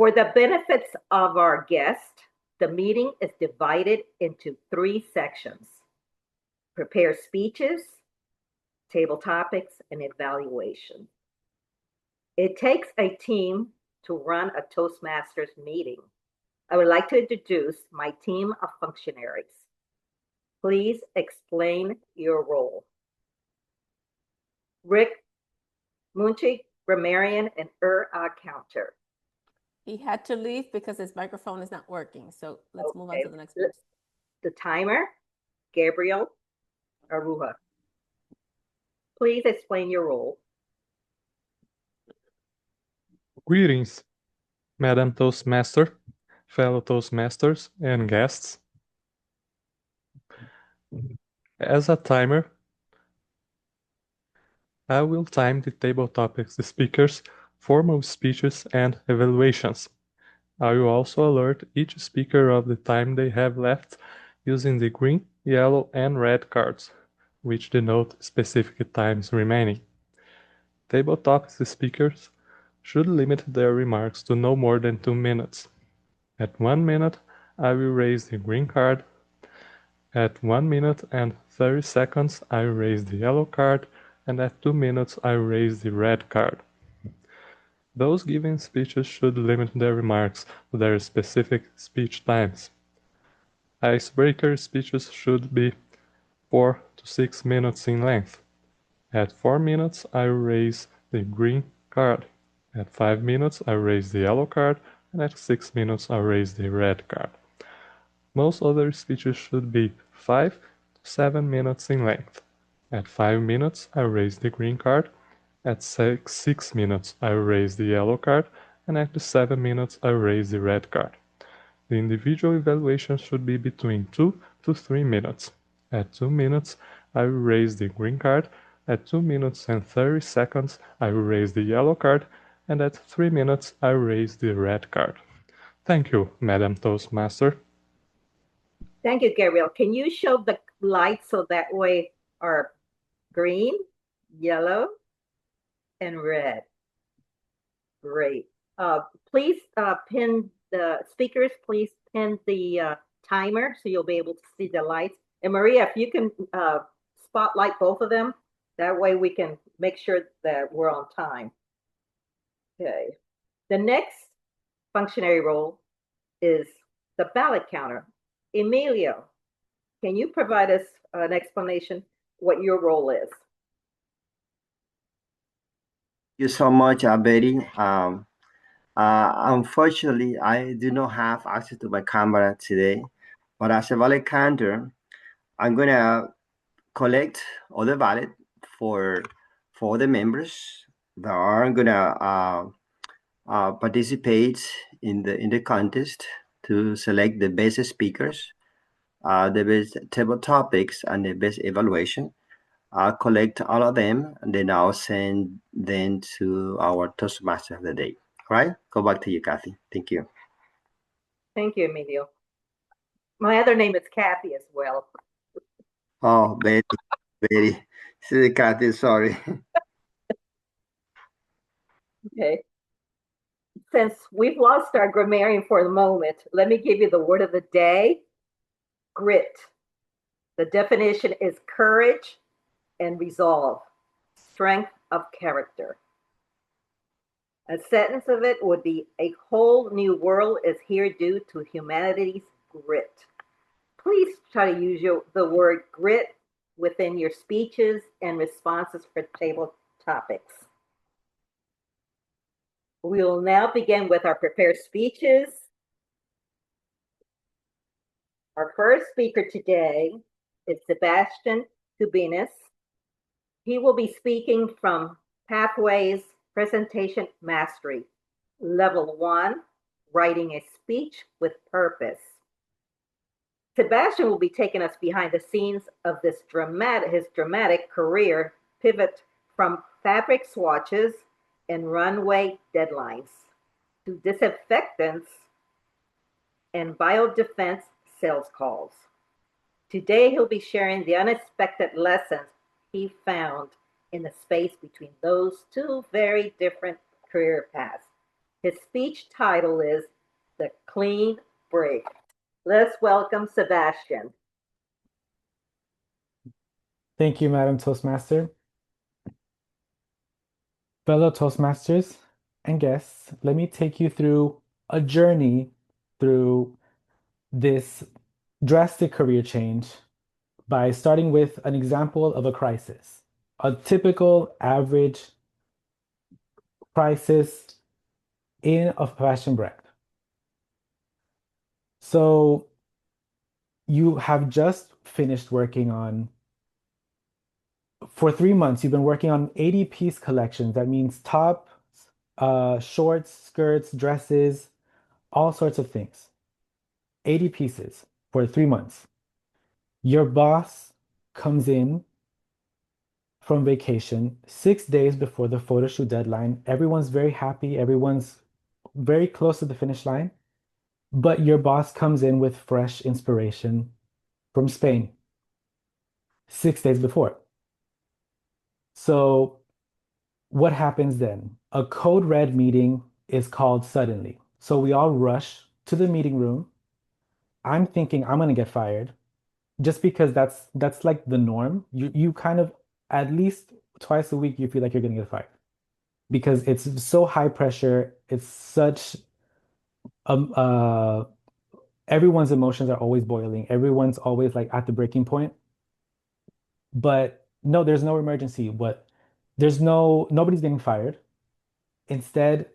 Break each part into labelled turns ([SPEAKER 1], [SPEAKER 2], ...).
[SPEAKER 1] For the benefits of our guest, the meeting is divided into 3 sections: prepare speeches, table topics, and evaluation. It takes a team to run a Toastmasters meeting. I would like to introduce my team of functionaries. Please explain your role. Rick, Muci, Grammarian, and counter.
[SPEAKER 2] He had to leave because his microphone is not working. So let's move on to the next person.
[SPEAKER 1] The timer, Gabriel, Araujo. Please explain your role.
[SPEAKER 3] Greetings, Madam Toastmaster, fellow Toastmasters, and guests. As a timer, I will time the table topics, the speakers, formal speeches, and evaluations. I will also alert each speaker of the time they have left using the green, yellow, and red cards, which denote specific times remaining. Table topics speakers should limit their remarks to no more than 2 minutes. At 1 minute, I will raise the green card. At 1 minute and 30 seconds, I will raise the yellow card, and at 2 minutes, I will raise the red card. Those giving speeches should limit their remarks to their specific speech times. Icebreaker speeches should be 4 to 6 minutes in length. At 4 minutes, I will raise the green card. At 5 minutes, I raise the yellow card, and at 6 minutes, I raise the red card. Most other speeches should be 5 to 7 minutes in length. At 5 minutes, I raise the green card. At 6 minutes, I raise the yellow card, and at 7 minutes, I raise the red card. The individual evaluation should be between 2 to 3 minutes. At 2 minutes, I will raise the green card. At 2 minutes and 30 seconds, I will raise the yellow card, and at 3 minutes, I will raise the red card. Thank you, Madam Toastmaster.
[SPEAKER 1] Thank you, Gabriel. Can you show the lights so that way are green, yellow, and red? Great. Please pin the speakers, please pin the timer so you'll be able to see the lights. And Maria, if you can spotlight both of them, that way we can make sure that we're on time. Okay. The next functionary role is the ballot counter. Emilio, can you provide us an explanation what your role is?
[SPEAKER 4] Thank you so much, Betty. Unfortunately, I do not have access to my camera today, but as a ballot counter, I'm gonna collect all the ballot for the members that are gonna participate in the contest to select the best speakers, the best table topics, and the best evaluation. I'll collect all of them, and then I'll send them to our Toastmaster of the day. All right? Go back to you, Kathy. Thank you.
[SPEAKER 1] Thank you, Emilio. My other name is Kathy as well.
[SPEAKER 4] Oh, Betty. Kathy, sorry.
[SPEAKER 1] Okay. Since we've lost our grammarian for the moment, let me give you the word of the day: grit. The definition is courage and resolve, strength of character. A sentence of it would be: a whole new world is here due to humanity's grit. Please try to use the word grit within your speeches and responses for table topics. We will now begin with our prepared speeches. Our first speaker today is Sebastian Cubides. He will be speaking from Pathways Presentation Mastery, Level 1, Writing a Speech with Purpose. Sebastian will be taking us behind the scenes of his dramatic career pivot from fabric swatches and runway deadlines to disinfectants and biodefense sales calls. Today, he'll be sharing the unexpected lessons he found in the space between those two very different career paths. His speech title is The Clean Break. Let's welcome Sebastian.
[SPEAKER 5] Thank you, Madam Toastmaster. Fellow Toastmasters and guests, let me take you through a journey through this drastic career change by starting with an example of a crisis, a typical average crisis in a fashion brand. So you have just finished working on, for 3 months, you've been working on 80-piece collections. That means top, shorts, skirts, dresses, all sorts of things. 80 pieces for 3 months. Your boss comes in from vacation 6 days before the photo shoot deadline. Everyone's very happy. Everyone's very close to the finish line. But your boss comes in with fresh inspiration from Spain 6 days before. So what happens then? A code red meeting is called suddenly. So we all rush to the meeting room. I'm thinking I'm gonna get fired just because that's like the norm. You kind of at least twice a week you feel like you're gonna get fired because it's so high pressure. It's such um uh everyone's emotions are always boiling. Everyone's always like at the breaking point. But no, there's no emergency. What there's nobody's getting fired. Instead,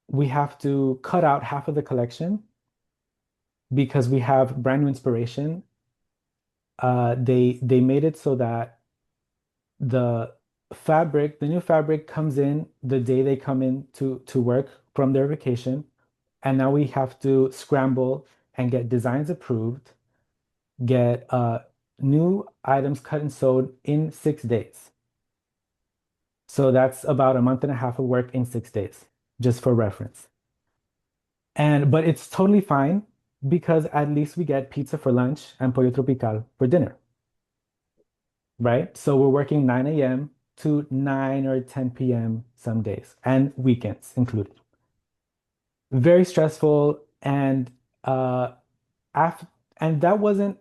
[SPEAKER 5] we have to cut out half of the collection because we have brand new inspiration. They made it so that the the new fabric comes in the day they come in to work from their vacation. And now we have to scramble and get designs approved, get new items cut and sewed in 6 days. So that's about a month and a half of work in 6 days, just for reference. But it's totally fine because at least we get pizza for lunch and pollo tropical for dinner, right? So we're working 9 a.m. to 9 or 10 p.m. some days, and weekends included. Very stressful, and af and that wasn't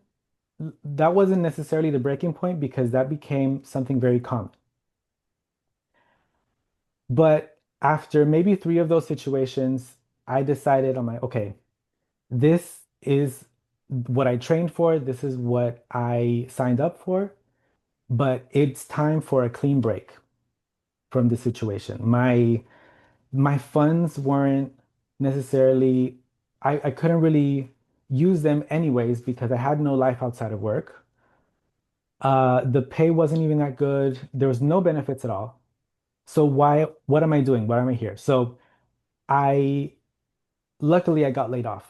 [SPEAKER 5] necessarily the breaking point because that became something very common. But after maybe 3 of those situations, I decided I'm like, okay, this is what I trained for, this is what I signed up for, but it's time for a clean break from the situation. My funds weren't necessarily, I couldn't really use them anyways because I had no life outside of work. The pay wasn't even that good. There was no benefits at all. So what am I doing? Why am I here? So I, luckily I got laid off.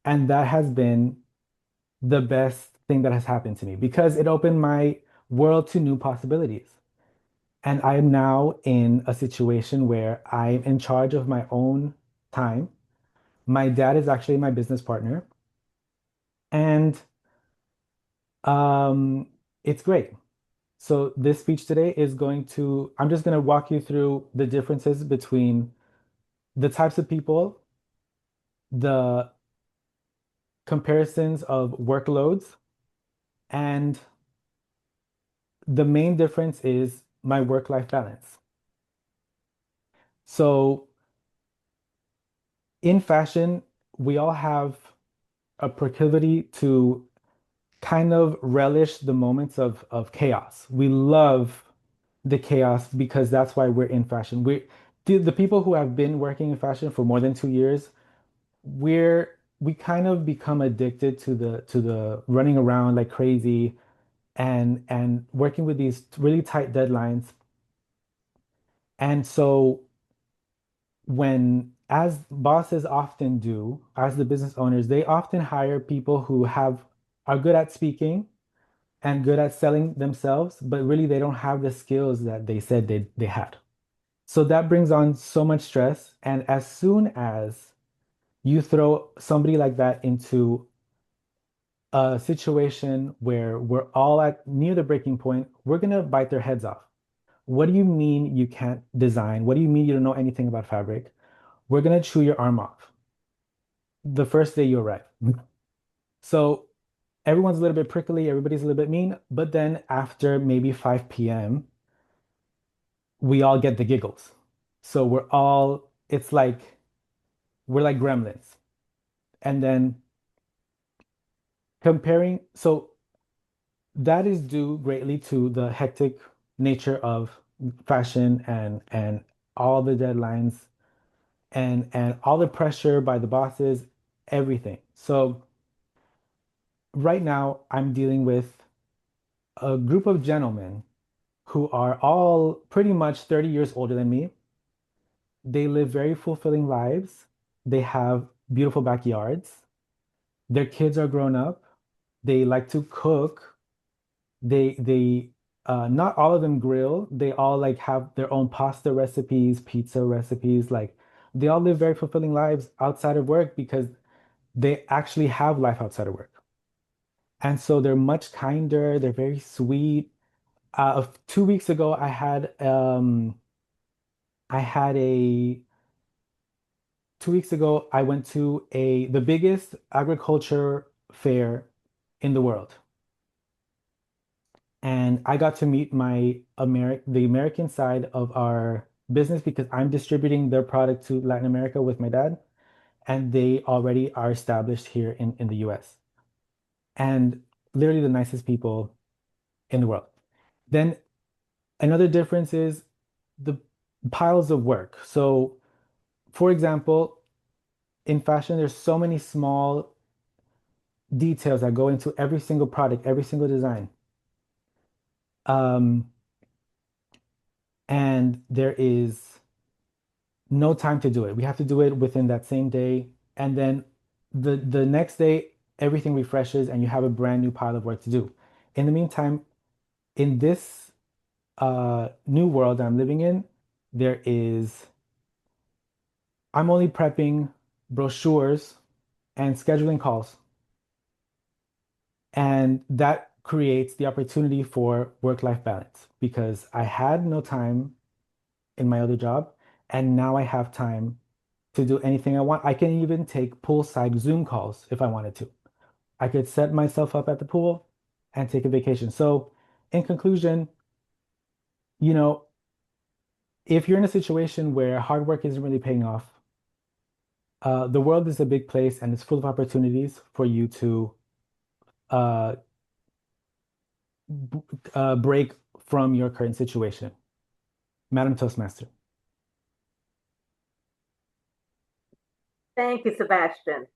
[SPEAKER 5] And that has been the best thing that has happened to me because it opened my world to new possibilities. And I am now in a situation where I'm in charge of my own time. My dad is actually my business partner, and um, it's great. So this speech today is I'm just going to walk you through the differences between the types of people, the comparisons of workloads, and the main difference is my work-life balance. So in fashion, we all have a proclivity to kind of relish the moments of chaos. We love the chaos because that's why we're in fashion. The people who have been working in fashion for more than 2 years, we kind of become addicted to the running around like crazy and working with these really tight deadlines. And so when, as bosses often do, as the business owners, they often hire people who are good at speaking and good at selling themselves, but really they don't have the skills that they said they had. So that brings on so much stress. And as soon as you throw somebody like that into a situation where we're all at near the breaking point, we're gonna bite their heads off. What do you mean you can't design? What do you mean you don't know anything about fabric? We're going to chew your arm off the first day you arrive. So everyone's a little bit prickly, everybody's a little bit mean, but then after maybe 5 p.m., we all get the giggles. So it's like we're like gremlins. And then so that is due greatly to the hectic nature of fashion and all the deadlines and all the pressure by the bosses, everything. So right now I'm dealing with a group of gentlemen who are all pretty much 30 years older than me. They live very fulfilling lives. They have beautiful backyards. Their kids are grown up. They like to cook. They not all of them grill. They all like have their own pasta recipes, pizza recipes. Like they all live very fulfilling lives outside of work because they actually have life outside of work. And so they're much kinder, they're very sweet. 2 weeks ago, I had a 2 weeks ago, I went to the biggest agriculture fair in the world. And I got to meet the American side of our business because I'm distributing their product to Latin America with my dad, and they already are established here in the US. And literally the nicest people in the world. Then another difference is the piles of work. So, for example, in fashion, there's so many small details that go into every single product, every single design. Um, and there is no time to do it. We have to do it within that same day. And then the next day, everything refreshes and you have a brand new pile of work to do. In the meantime, in this new world I'm living in, I'm only prepping brochures and scheduling calls. And that creates the opportunity for work-life balance because I had no time in my other job, and now I have time to do anything I want. I can even take poolside Zoom calls if I wanted to. I could set myself up at the pool and take a vacation. So, in conclusion, you know, if you're in a situation where hard work isn't really paying off, the world is a big place and it's full of opportunities for you to uh, break from your current situation. Madam Toastmaster.
[SPEAKER 1] Thank you, Sebastian.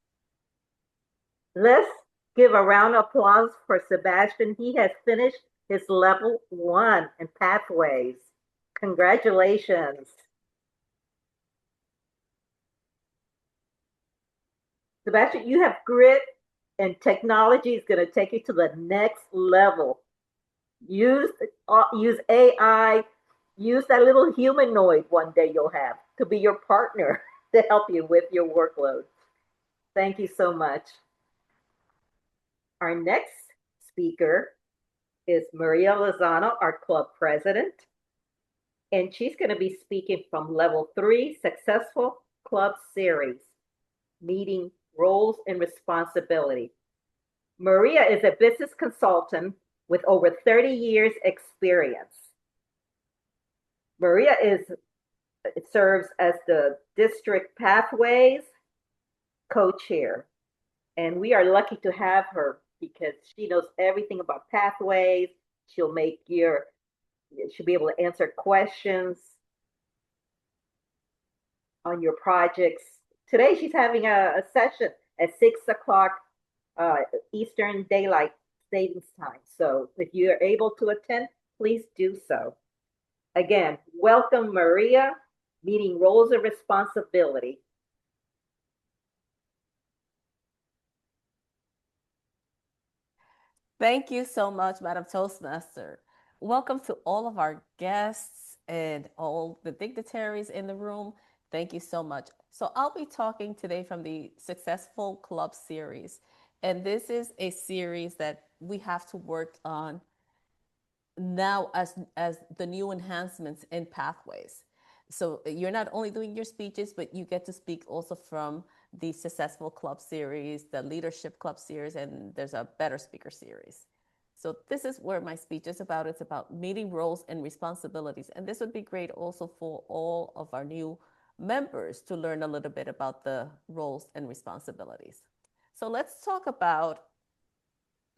[SPEAKER 1] Let's give a round of applause for Sebastian. He has finished his level 1 in pathways. Congratulations. Sebastian, you have grit, and technology is going to take you to the next level. Use AI, use that little humanoid one day you'll have to be your partner to help you with your workload. Thank you so much. Our next speaker is Maria Lozano, our club president, and she's going to be speaking from level 3 successful club series, meeting roles and responsibility. Maria is a business consultant with over 30 years experience. Maria serves as the district pathways co-chair, and we are lucky to have her because she knows everything about pathways. She'll be able to answer questions on your projects. Today she's having a session at 6 o'clock Eastern Daylight Savings Time. So if you're able to attend, please do so. Again, welcome Maria, meeting roles of responsibility.
[SPEAKER 2] Thank you so much, Madam Toastmaster. Welcome to all of our guests and all the dignitaries in the room. Thank you so much. So I'll be talking today from the Successful Club series. And this is a series that we have to work on now as the new enhancements in pathways. So you're not only doing your speeches, but you get to speak also from the Successful Club series, the Leadership Club series, and there's a Better Speaker series. So this is where my speech is about. It's about meeting roles and responsibilities. And this would be great also for all of our new members to learn a little bit about the roles and responsibilities. So let's talk about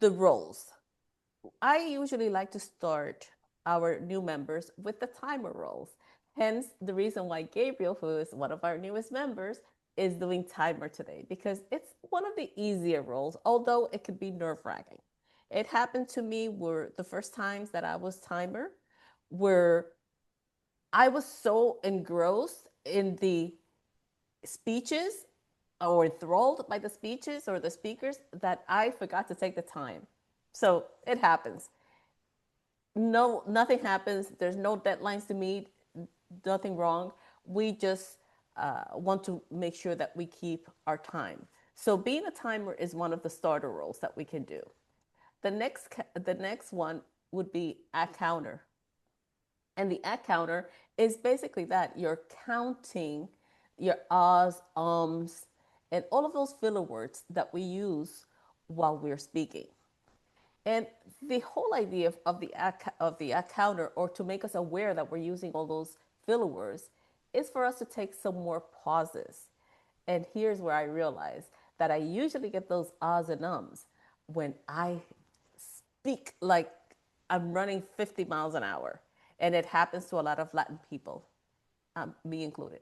[SPEAKER 2] the roles. I usually like to start our new members with the timer roles. Hence the reason why Gabriel, who is one of our newest members, is doing timer today, because it's one of the easier roles, although it could be nerve-wracking. It happened to me where the first times that I was timer, where I was so engrossed in the speeches or enthralled by the speeches or the speakers that I forgot to take the time. So it happens. No, nothing happens. There's no deadlines to meet, nothing wrong. We just want to make sure that we keep our time. So being a timer is one of the starter roles that we can do. The next one would be at counter. And the at counter is basically that you're counting your ahs, ums, and all of those filler words that we use while we're speaking. And the whole idea of the at counter, or to make us aware that we're using all those filler words, is for us to take some more pauses. And here's where I realize that I usually get those ahs and ums when I speak like I'm running 50 miles an hour. And it happens to a lot of Latin people, me included.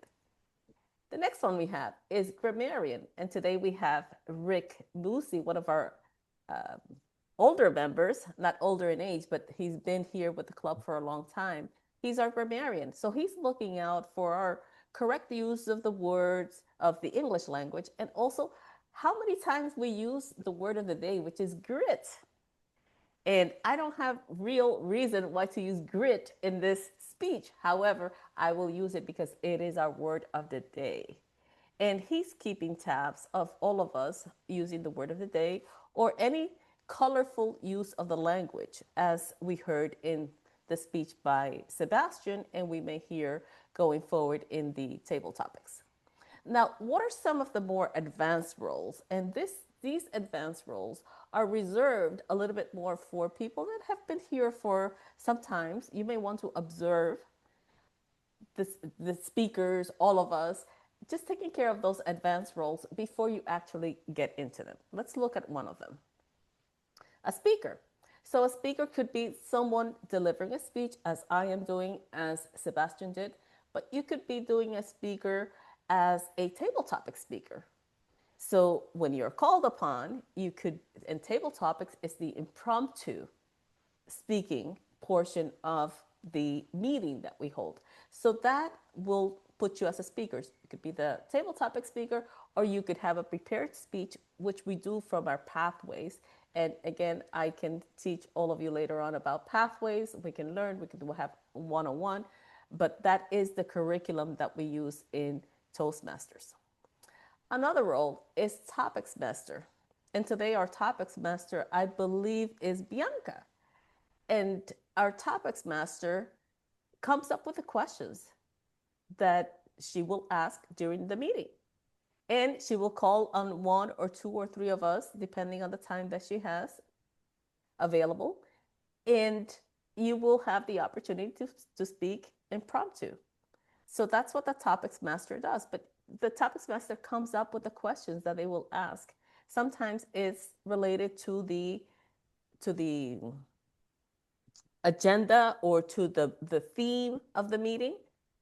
[SPEAKER 2] The next one we have is Grammarian. And today we have Rick Muci, one of our older members, not older in age, but he's been here with the club for a long time. He's our grammarian. So he's looking out for our correct use of the words of the English language, and also how many times we use the word of the day, which is grit. And I don't have real reason why to use grit in this speech. However, I will use it because it is our word of the day. And he's keeping tabs of all of us using the word of the day or any colorful use of the language, as we heard in the speech by Sebastian, and we may hear going forward in the table topics. Now, what are some of the more advanced roles? And these advanced roles are reserved a little bit more for people that have been here for some time. You may want to observe the speakers, all of us, just taking care of those advanced roles before you actually get into them. Let's look at one of them. A speaker. So a speaker could be someone delivering a speech, as I am doing, as Sebastian did, but you could be doing a speaker as a table topic speaker. So when you're called upon, you could, in table topics, it's the impromptu speaking portion of the meeting that we hold. So that will put you as a speaker. You could be the table topic speaker, or you could have a prepared speech, which we do from our pathways. And again, I can teach all of you later on about pathways. We can learn, we'll have one-on-one, but that is the curriculum that we use in Toastmasters. Another role is Topics Master. And today our Topics Master, I believe, is Bianca. And our Topics Master comes up with the questions that she will ask during the meeting. And she will call on one or two or three of us, depending on the time that she has available. And you will have the opportunity to speak impromptu. So that's what the Topics Master does. But the Topics Master comes up with the questions that they will ask. Sometimes it's related to the agenda or to the theme of the meeting.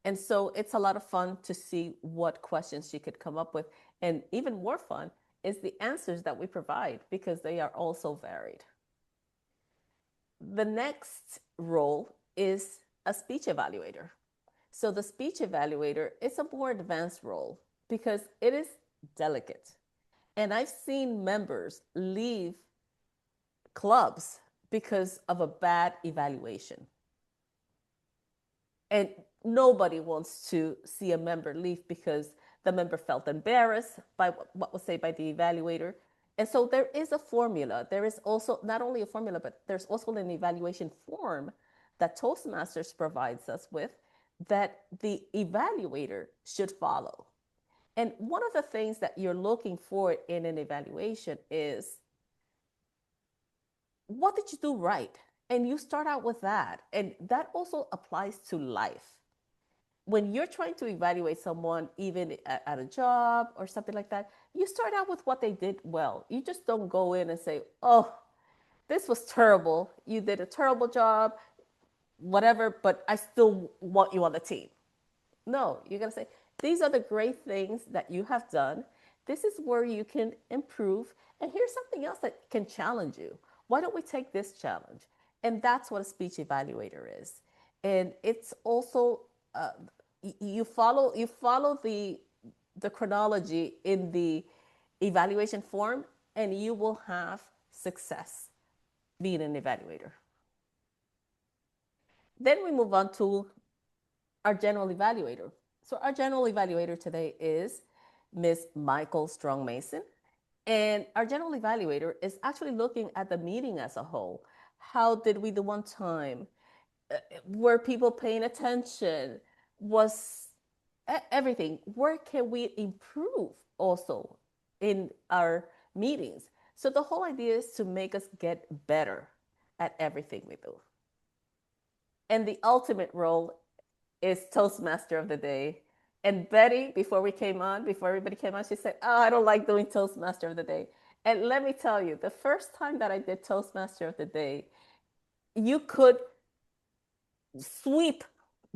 [SPEAKER 2] And so it's a lot of fun to see what questions she could come up with. And even more fun is the answers that we provide, because they are also varied. The next role is a speech evaluator. So the speech evaluator is a more advanced role because it is delicate. And I've seen members leave clubs because of a bad evaluation. And nobody wants to see a member leave because the member felt embarrassed by what was said by the evaluator. And so there is a formula. There is also not only a formula, but there's also an evaluation form that Toastmasters provides us with that the evaluator should follow. And one of the things that you're looking for in an evaluation is, what did you do right? And you start out with that. And that also applies to life. When you're trying to evaluate someone, even at a job or something like that, you start out with what they did well. You just don't go in and say, oh, this was terrible. You did a terrible job, whatever, but I still want you on the team. No, you're going to say, these are the great things that you have done. This is where you can improve. And here's something else that can challenge you. Why don't we take this challenge? And that's what a speech evaluator is. And it's also, you follow the chronology in the evaluation form, and you will have success being an evaluator. Then we move on to our general evaluator. So our general evaluator today is Ms. Michael Strong Mason. And our general evaluator is actually looking at the meeting as a whole. How did we do on time? Were people paying attention? Was everything? Where can we improve also in our meetings? So the whole idea is to make us get better at everything we do. And the ultimate role is Toastmaster of the Day. And Betty, before everybody came on, she said, oh, I don't like doing Toastmaster of the Day. And let me tell you, the first time that I did Toastmaster of the Day, you could sweep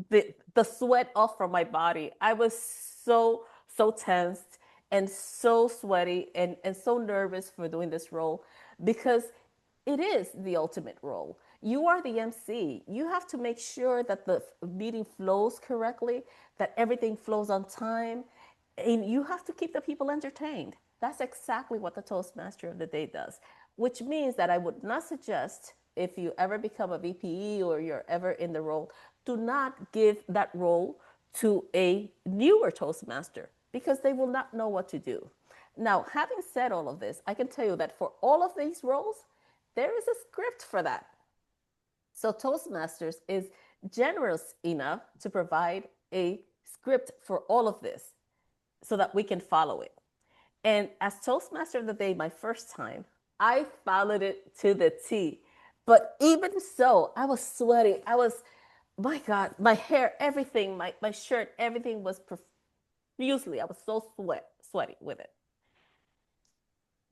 [SPEAKER 2] the sweat off from my body. I was so tensed and so sweaty and so nervous for doing this role, because it is the ultimate role. You are the MC. You have to make sure that the meeting flows correctly, that everything flows on time, and you have to keep the people entertained. That's exactly what the Toastmaster of the Day does, which means that I would not suggest, if you ever become a VPE or you're ever in the role, do not give that role to a newer Toastmaster, because they will not know what to do. Now, having said all of this, I can tell you that for all of these roles, there is a script for that. So Toastmasters is generous enough to provide a script for all of this so that we can follow it. And as Toastmaster of the Day, my first time, I followed it to the T. But even so, I was sweaty. My God, my hair, everything, my shirt, everything was profusely. I was so sweaty with it.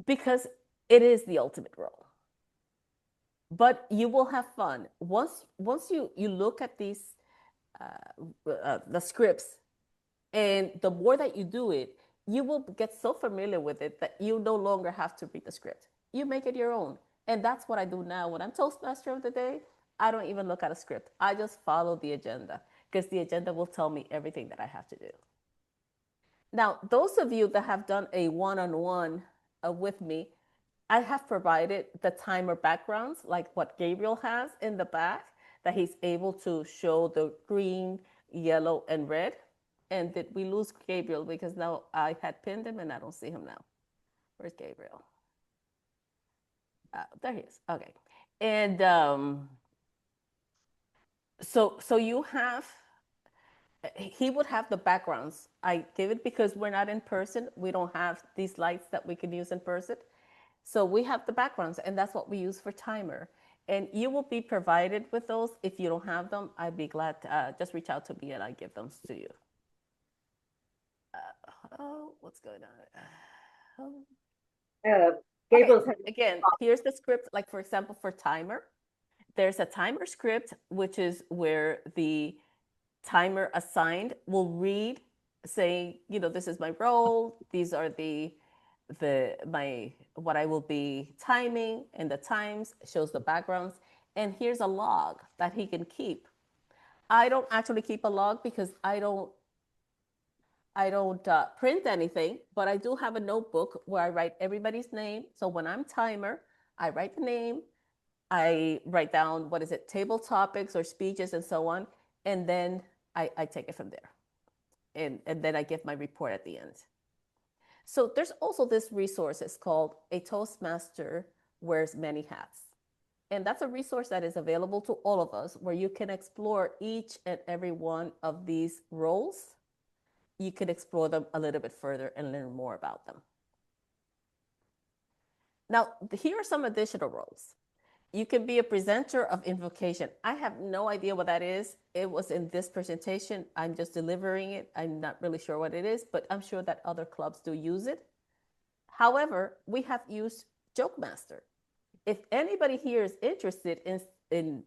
[SPEAKER 2] Because it is the ultimate role. But you will have fun. Once you look at these, the scripts, and the more that you do it, you will get so familiar with it that you no longer have to read the script. You make it your own. And that's what I do now. When I'm Toastmaster of the Day, I don't even look at a script. I just follow the agenda, because the agenda will tell me everything that I have to do. Now, those of you that have done a one-on-one with me, I have provided the timer backgrounds, like what Gabriel has in the back, that he's able to show the green, yellow, and red. And did we lose Gabriel? Because now I had pinned him and I don't see him now. Where's Gabriel? There he is. Okay. And so you have, he would have the backgrounds. I give it because we're not in person. We don't have these lights that we can use in person. So we have the backgrounds, and that's what we use for timer. And you will be provided with those. If you don't have them, I'd be glad to just reach out to me and I give them to you. Oh, what's going on?
[SPEAKER 1] Gabriel's
[SPEAKER 2] okay. Again, here's the script. Like, for example, for timer, there's a timer script, which is where the timer assigned will read, saying, this is my role. These are what I will be timing, and the times shows the backgrounds. And here's a log that he can keep. I don't actually keep a log because I don't print anything, but I do have a notebook where I write everybody's name. So when I'm timer, I write the name, I write down, table topics or speeches and so on. And then I take it from there. And then I give my report at the end. So there's also this resource. It's called A Toastmaster Wears Many Hats. And that's a resource that is available to all of us where you can explore each and every one of these roles. You can explore them a little bit further and learn more about them. Now, here are some additional roles. You can be a presenter of invocation. I have no idea what that is. It was in this presentation. I'm just delivering it. I'm not really sure what it is, but I'm sure that other clubs do use it. However, we have used Joke Master. If anybody here is interested in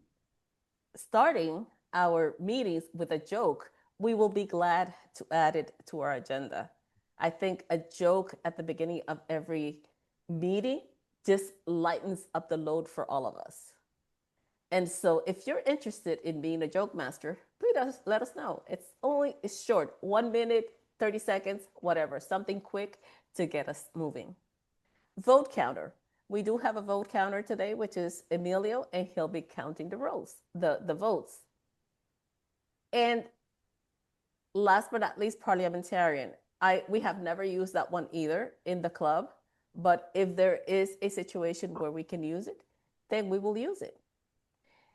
[SPEAKER 2] starting our meetings with a joke, we will be glad to add it to our agenda. I think a joke at the beginning of every meeting just lightens up the load for all of us. And so if you're interested in being a joke master, please let us know. It's short, 1 minute, 30 seconds, whatever, something quick to get us moving. Vote counter. We do have a vote counter today, which is Emilio, and he'll be counting the votes. And last but not least, parliamentarian. We have never used that one either in the club, but if there is a situation where we can use it, then we will use it.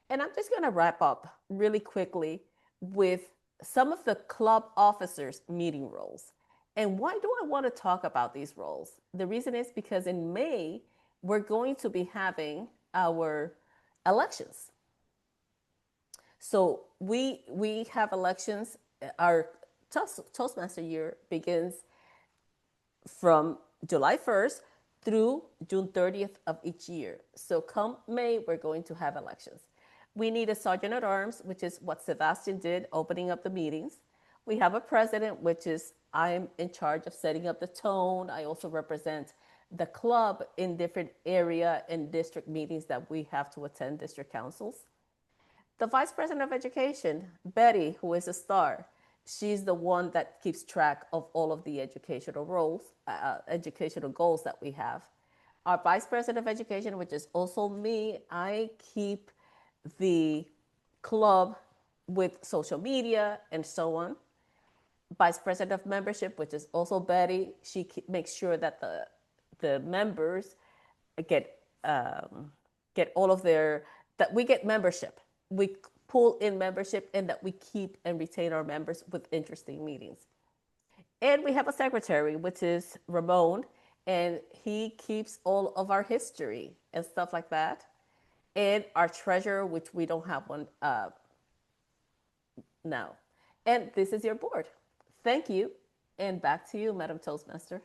[SPEAKER 2] And I'm just gonna wrap up really quickly with some of the club officers' meeting roles. And why do I want to talk about these roles? The reason is because in May, we're going to be having our elections. So we have elections. Our Toastmaster year begins from July 1st through June 30th of each year. So come May, we're going to have elections. We need a sergeant at arms, which is what Sebastian did, opening up the meetings. We have a president, which is I'm in charge of setting up the tone. I also represent the club in different area and district meetings that we have to attend, district councils. The vice president of education, Betty, who is a star, she's the one that keeps track of all of the educational roles, educational goals that we have. Our vice president of education, which is also me, I keep the club with social media and so on. Vice president of membership, which is also Betty, she makes sure that the members get all of that we get membership. We pull in membership and that we keep and retain our members with interesting meetings. And we have a secretary, which is Ramon, and he keeps all of our history and stuff like that. And our treasurer, which we don't have one now. And this is your board. Thank you. And back to you, Madam Toastmaster.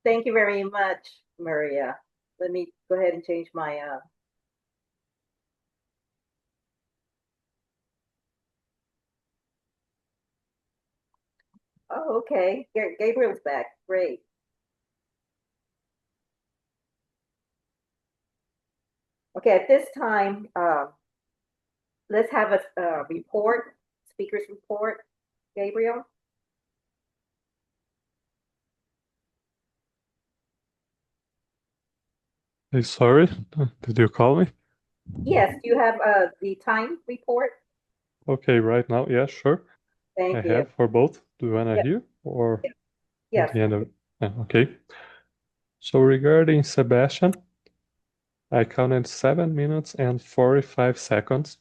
[SPEAKER 1] Thank you very much, Maria. Let me go ahead and change my Oh, okay. Gabriel's back. Great. Okay, at this time, let's have a report, speaker's report. Gabriel?
[SPEAKER 3] Hey, sorry, did you call me?
[SPEAKER 1] Yes, do you have the time report?
[SPEAKER 3] Okay, right now, yeah, sure.
[SPEAKER 1] Thank
[SPEAKER 3] I
[SPEAKER 1] you.
[SPEAKER 3] have for both. Do you want to
[SPEAKER 1] Yep.
[SPEAKER 3] hear or
[SPEAKER 1] Yes.
[SPEAKER 3] at the end of it? Okay. So regarding Sebastian, I counted 7 minutes and 45 seconds,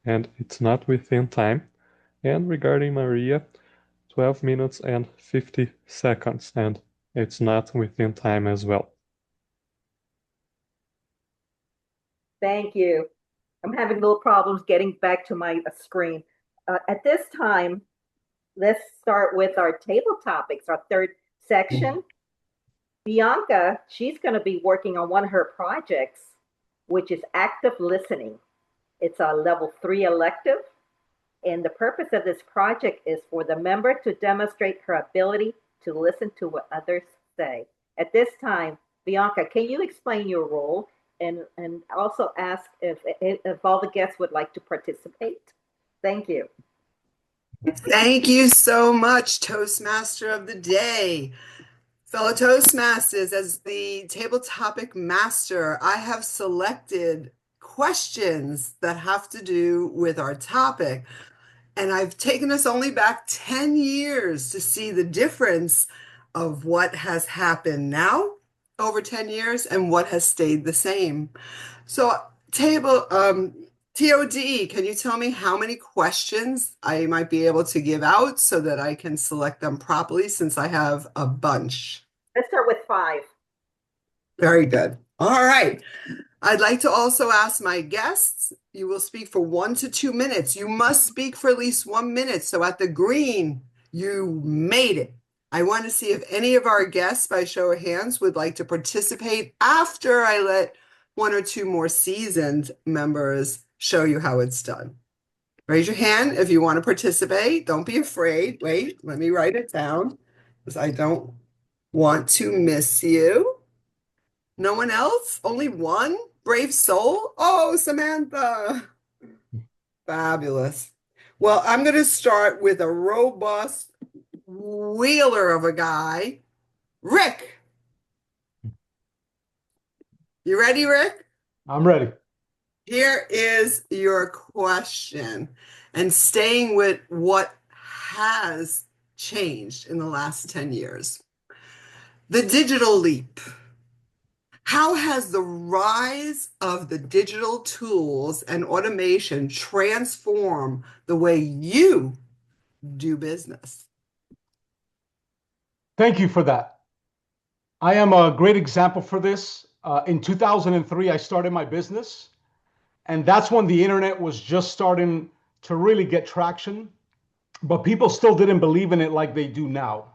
[SPEAKER 3] and it's not within time. And regarding Maria, 12 minutes and 50 seconds, and it's not within time as well.
[SPEAKER 1] Thank you. I'm having little problems getting back to my screen. At this time, let's start with our table topics, our third section. Bianca, she's going to be working on one of her projects, which is active listening. It's a level 3 elective. And the purpose of this project is for the member to demonstrate her ability to listen to what others say. At this time, Bianca, can you explain your role and also ask if all the guests would like to participate? Thank you.
[SPEAKER 6] Thank you so much, Toastmaster of the Day. Fellow Toastmasters, as the table topic master, I have selected questions that have to do with our topic. And I've taken us only back 10 years to see the difference of what has happened now over 10 years and what has stayed the same. So TOD, can you tell me how many questions I might be able to give out so that I can select them properly since I have a bunch?
[SPEAKER 1] Let's start with 5.
[SPEAKER 6] Very good. All right. I'd like to also ask my guests, you will speak for 1 to 2 minutes. You must speak for at least 1 minute. So at the green, you made it. I want to see if any of our guests, by show of hands, would like to participate after I let 1 or 2 more seasoned members show you how it's done. Raise your hand if you want to participate. Don't be afraid. Wait, let me write it down because I don't want to miss you. No one else? Only one? Brave soul? Oh, Samantha. Fabulous. Well, I'm going to start with a robust wheeler of a guy. Rick. You ready, Rick?
[SPEAKER 7] I'm ready.
[SPEAKER 6] Here is your question. And staying with what has changed in the last 10 years. The digital leap. How has the rise of the digital tools and automation transformed the way you do business?
[SPEAKER 7] Thank you for that. I am a great example for this. In 2003, I started my business, and that's when the internet was just starting to really get traction, but people still didn't believe in it like they do now.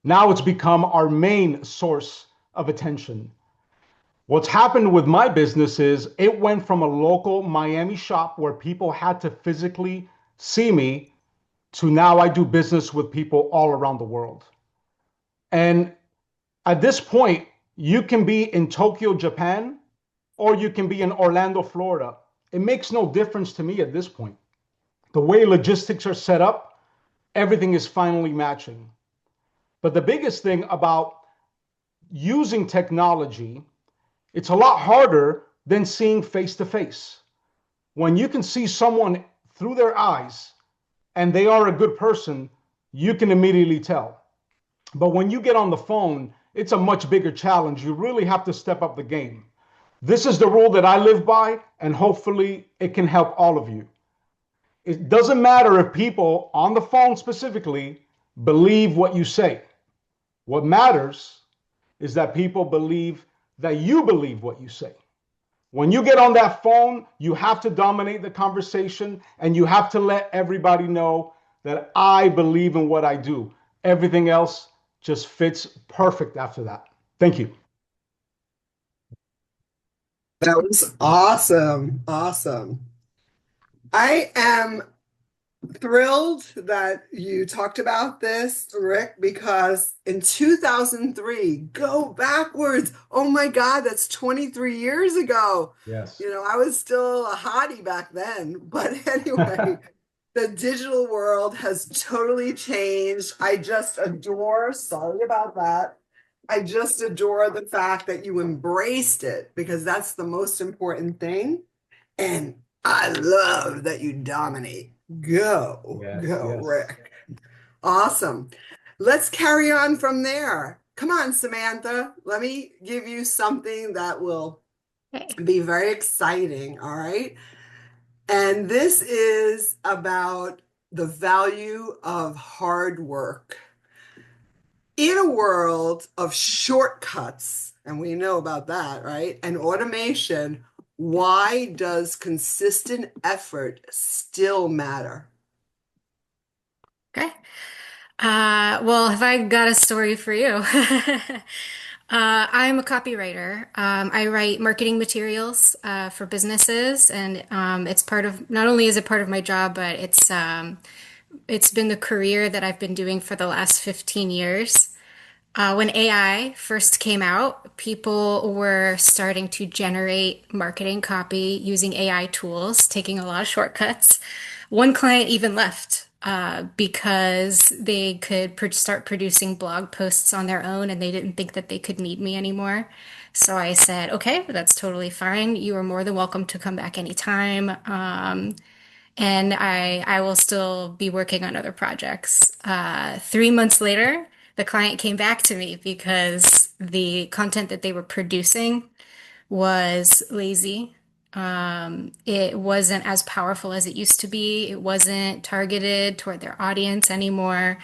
[SPEAKER 7] Now it's become our main source of attention. What's happened with my business is it went from a local Miami shop where people had to physically see me to now I do business with people all around the world. And at this point, you can be in Tokyo, Japan, or you can be in Orlando, Florida. It makes no difference to me at this point. The way logistics are set up, everything is finally matching. But the biggest thing about using technology, it's a lot harder than seeing face to face. When you can see someone through their eyes and they are a good person, you can immediately tell. But when you get on the phone, it's a much bigger challenge. You really have to step up the game. This is the rule that I live by, and hopefully it can help all of you. It doesn't matter if people on the phone specifically believe what you say. What matters is that people believe that you believe what you say. When you get on that phone, you have to dominate the conversation and you have to let everybody know that I believe in what I do. Everything else just fits perfect after that. Thank you.
[SPEAKER 6] That was awesome. Awesome. I am thrilled that you talked about this, Rick, because in 2003, go backwards. Oh my God, that's 23 years ago.
[SPEAKER 7] Yes.
[SPEAKER 6] You know, I was still a hottie back then. But anyway, the digital world has totally changed. I just adore, sorry about that. I just adore the fact that you embraced it because that's the most important thing. And I love that you dominate. Go,
[SPEAKER 7] Yes,
[SPEAKER 6] go,
[SPEAKER 7] yes.
[SPEAKER 6] Rick. Awesome. Let's carry on from there. Come on, Samantha. Let me give you something that will be very exciting. All right. And this is about the value of hard work. In a world of shortcuts, and we know about that, right? And automation, why does consistent effort still matter?
[SPEAKER 8] Okay. Well, have I got a story for you? I'm a copywriter. I write marketing materials for businesses, and it's part of, not only is it part of my job, but it's been the career that I've been doing for the last 15 years. When AI first came out, people were starting to generate marketing copy using AI tools, taking a lot of shortcuts. One client even left because they could start producing blog posts on their own and they didn't think that they could need me anymore. So I said, okay, that's totally fine. You are more than welcome to come back anytime. And I will still be working on other projects. 3 months later, the client came back to me because the content that they were producing was lazy. It wasn't as powerful as it used to be. It wasn't targeted toward their audience anymore.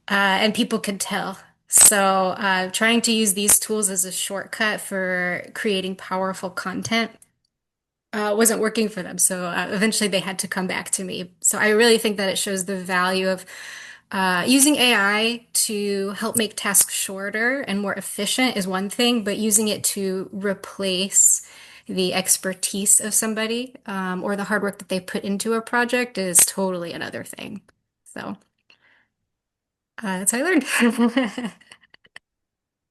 [SPEAKER 8] And people could tell. So, trying to use these tools as a shortcut for creating powerful content wasn't working for them. So, eventually they had to come back to me. So, I really think that it shows the value of using AI to help make tasks shorter and more efficient is one thing, but using it to replace the expertise of somebody or the hard work that they put into a project is totally another thing. So that's how I learned.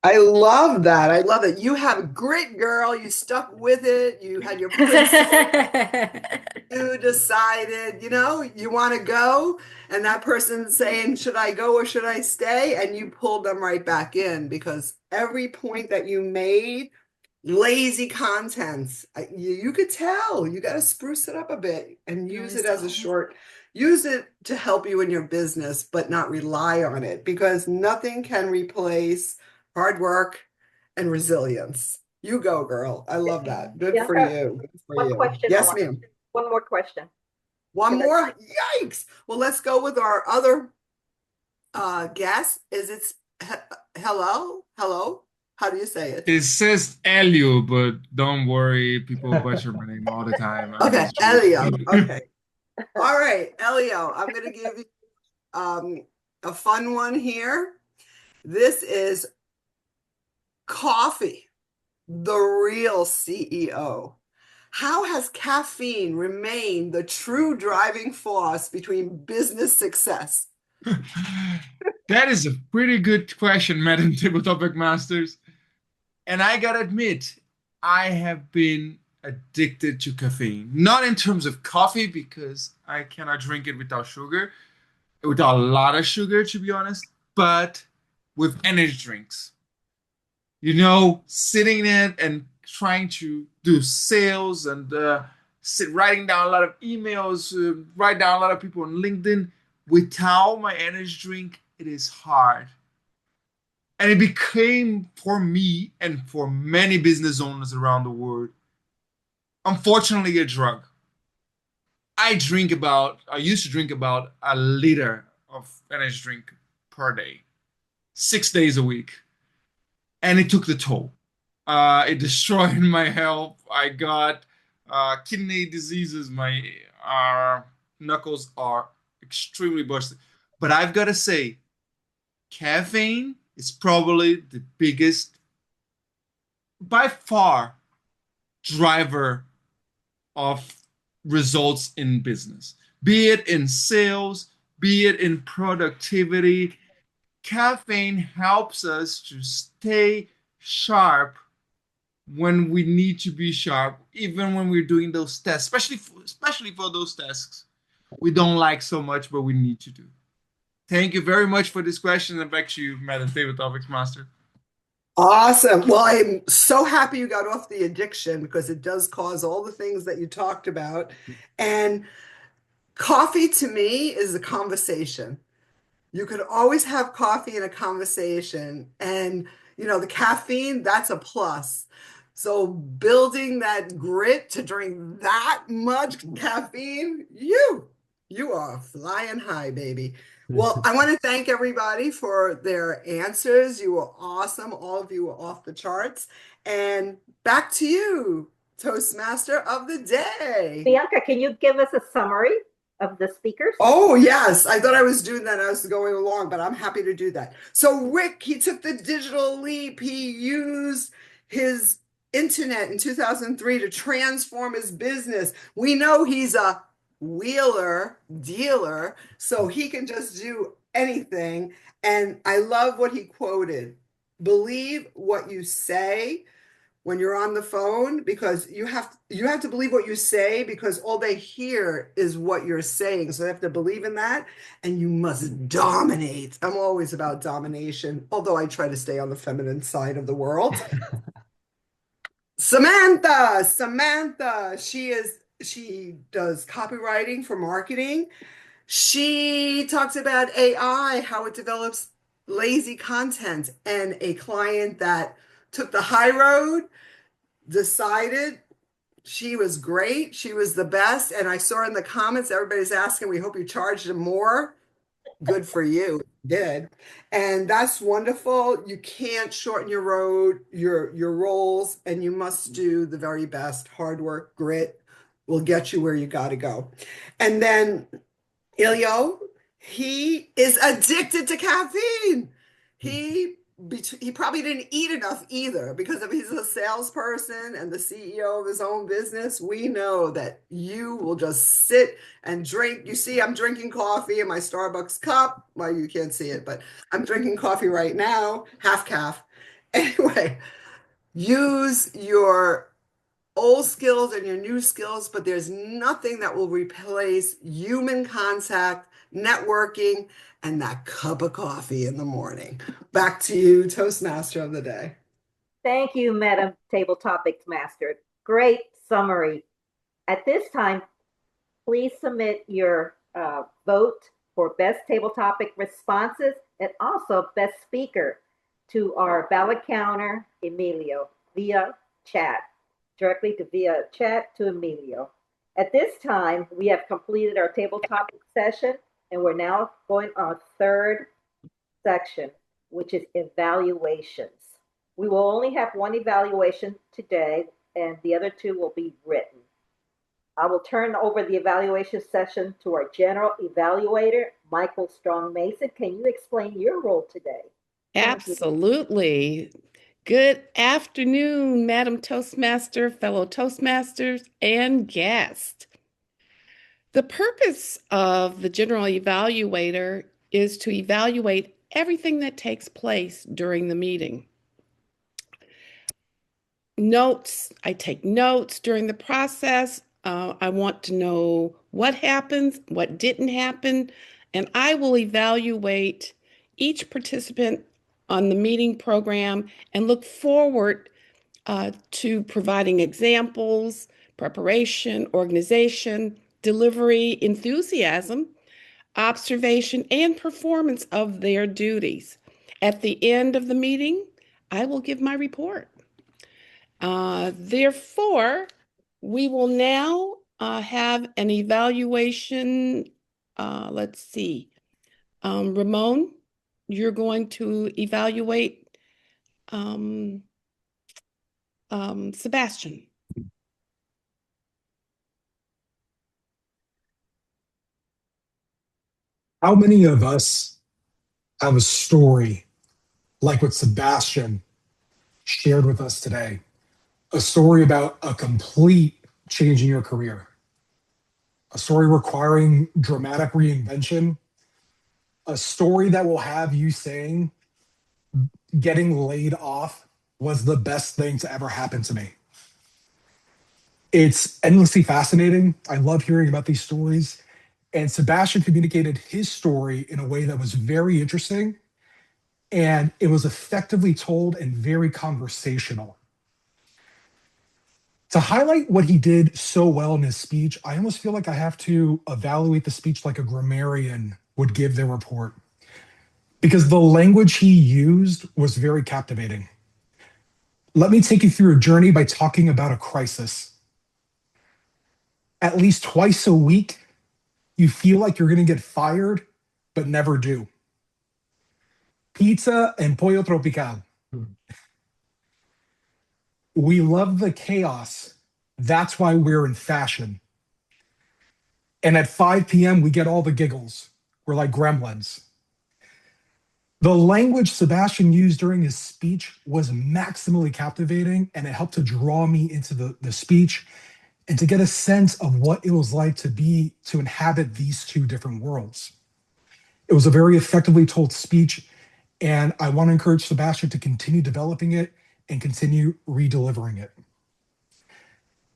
[SPEAKER 6] I love that. I love it. You have grit, girl. You stuck with it. You had your principles. You decided, you want to go, and that person's saying, should I go or should I stay? And you pulled them right back in because every point that you made, lazy contents, you could tell. You got to spruce it up a bit and use it as a short. Use it to help you in your business, but not rely on it because nothing can replace hard work and resilience. You go, girl. I love that. Good for you. Good for
[SPEAKER 1] One
[SPEAKER 6] you.
[SPEAKER 1] question
[SPEAKER 6] Yes,
[SPEAKER 1] more.
[SPEAKER 6] ma'am.
[SPEAKER 1] One more question.
[SPEAKER 6] One more? Yikes. Well, let's go with our other guest. Is it hello? Hello? How do you say it?
[SPEAKER 9] It says Helio, but don't worry, people butcher my name all the time.
[SPEAKER 6] Okay, Helio. Okay. All right, Helio, I'm going to give you a fun one here. This is coffee, the real CEO. How has caffeine remained the true driving force between business success?
[SPEAKER 9] That is a pretty good question, Madam Table Topic Masters. And I gotta admit, I have been addicted to caffeine. Not in terms of coffee, because I cannot drink it without sugar, without a lot of sugar, to be honest, but with energy drinks. Sitting there and trying to do sales and writing down a lot of emails, write down a lot of people on LinkedIn. Without my energy drink, it is hard. And it became, for me and for many business owners around the world, unfortunately, a drug. I used to drink about a liter of energy drink per day, 6 days a week. And it took the toll. It destroyed my health. I got kidney diseases. My knuckles are extremely busted. But I've got to say, caffeine is probably the biggest, by far, driver of results in business. Be it in sales, be it in productivity. Caffeine helps us to stay sharp when we need to be sharp, even when we're doing those tests, especially for those tasks we don't like so much, but we need to do. Thank you very much for this question, and back to you, Madam Table Topics Master.
[SPEAKER 6] Awesome. Well, I'm so happy you got off the addiction because it does cause all the things that you talked about. And coffee to me is a conversation. You could always have coffee in a conversation. And, the caffeine, that's a plus. So building that grit to drink that much caffeine, you are flying high, baby. Well, I want to thank everybody for their answers. You were awesome. All of you were off the charts. And back to you, Toastmaster of the day.
[SPEAKER 1] Bianca, can you give us a summary of the speakers?
[SPEAKER 6] Oh, yes. I thought I was doing that as going along, but I'm happy to do that. So Rick, he took the digital leap. He used his internet in 2003 to transform his business. We know he's a wheeler dealer, so he can just do anything. And I love what he quoted. Believe what you say when you're on the phone, because you have to believe what you say, because all they hear is what you're saying. So they have to believe in that, and you must dominate. I'm always about domination, although I try to stay on the feminine side of the world. Samantha, she does copywriting for marketing. She talks about AI, how it develops lazy content, and a client that took the high road decided she was great, she was the best, and I saw in the comments everybody's asking, we hope you charged them more. Good for you, did. And that's wonderful. You can't shorten your road, your roles, and you must do the very best. Hard work, grit will get you where you got to go. And then Helio, he is addicted to caffeine. He probably didn't eat enough either, because if he's a salesperson and the CEO of his own business, we know that you will just sit and drink. You see, I'm drinking coffee in my Starbucks cup. Well, you can't see it, but I'm drinking coffee right now, half calf. Anyway, use your old skills and your new skills, but there's nothing that will replace human contact, networking, and that cup of coffee in the morning. Back to you, Toastmaster of the day.
[SPEAKER 1] Thank you, Madam Table Topics Master. Great summary. At this time, please submit your vote for best table topic responses and also best speaker to our ballot counter, Emilio, via chat, directly via chat to Emilio. At this time, we have completed our table topic session, and we're now going on our third section, which is evaluations. We will only have one evaluation today, and the other two will be written. I will turn over the evaluation session to our General Evaluator, Michael Strong Mason. Can you explain your role today?
[SPEAKER 10] Absolutely. Good afternoon, Madam Toastmaster, fellow Toastmasters, and guests. The purpose of the General Evaluator is to evaluate everything that takes place during the meeting. Notes, I take notes during the process. I want to know what happens, what didn't happen, and I will evaluate each participant on the meeting program and look forward to providing examples, preparation, organization, delivery, enthusiasm, observation, and performance of their duties. At the end of the meeting, I will give my report. Therefore, we will now have an evaluation. Let's see. Ramon, you're going to evaluate Sebastian.
[SPEAKER 11] How many of us have a story like what Sebastian shared with us today? A story about a complete change in your career, a story requiring dramatic reinvention, a story that will have you saying, getting laid off was the best thing to ever happen to me. It's endlessly fascinating. I love hearing about these stories. And Sebastian communicated his story in a way that was very interesting, and it was effectively told and very conversational. To highlight what he did so well in his speech, I almost feel like I have to evaluate the speech like a grammarian would give their report, because the language he used was very captivating. Let me take you through a journey by talking about a crisis. At least twice a week, you feel like you're going to get fired, but never do. Pizza and pollo tropical. We love the chaos. That's why we're in fashion. And at 5 p.m., we get all the giggles. We're like gremlins. The language Sebastian used during his speech was maximally captivating, and it helped to draw me into the speech and to get a sense of what it was like to inhabit these two different worlds. It was a very effectively told speech, and I want to encourage Sebastian to continue developing it and continue redelivering it.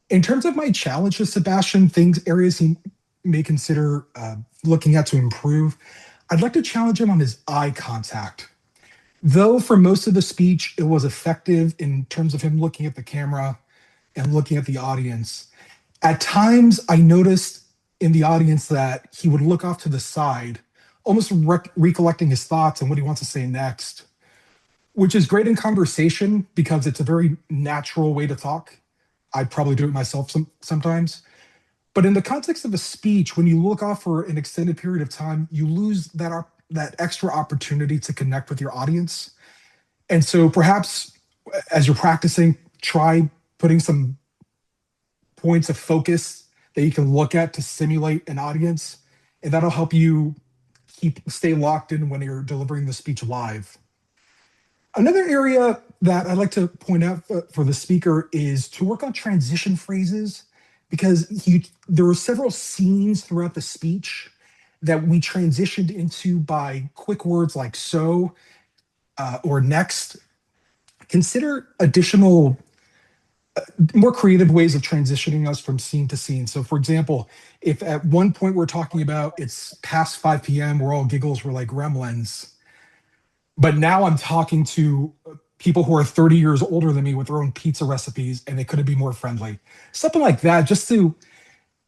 [SPEAKER 11] In terms of my challenge to Sebastian, areas he may consider looking at to improve, I'd like to challenge him on his eye contact. Though for most of the speech, it was effective in terms of him looking at the camera and looking at the audience, at times I noticed in the audience that he would look off to the side almost recollecting his thoughts and what he wants to say next, which is great in conversation because it's a very natural way to talk. I'd probably do it myself sometimes. But in the context of a speech, when you look off for an extended period of time, you lose that extra opportunity to connect with your audience. And so perhaps as you're practicing, try putting some points of focus that you can look at to simulate an audience, and that'll help you stay locked in when you're delivering the speech live. Another area that I'd like to point out for the speaker is to work on transition phrases, because there were several scenes throughout the speech that we transitioned into by quick words like so or next. Consider additional, more creative ways of transitioning us from scene to scene. So for example, if at one point we're talking about it's past 5 p.m., we're all giggles, we're like gremlins, but now I'm talking to people who are 30 years older than me with their own pizza recipes, and they couldn't be more friendly. Something like that, just to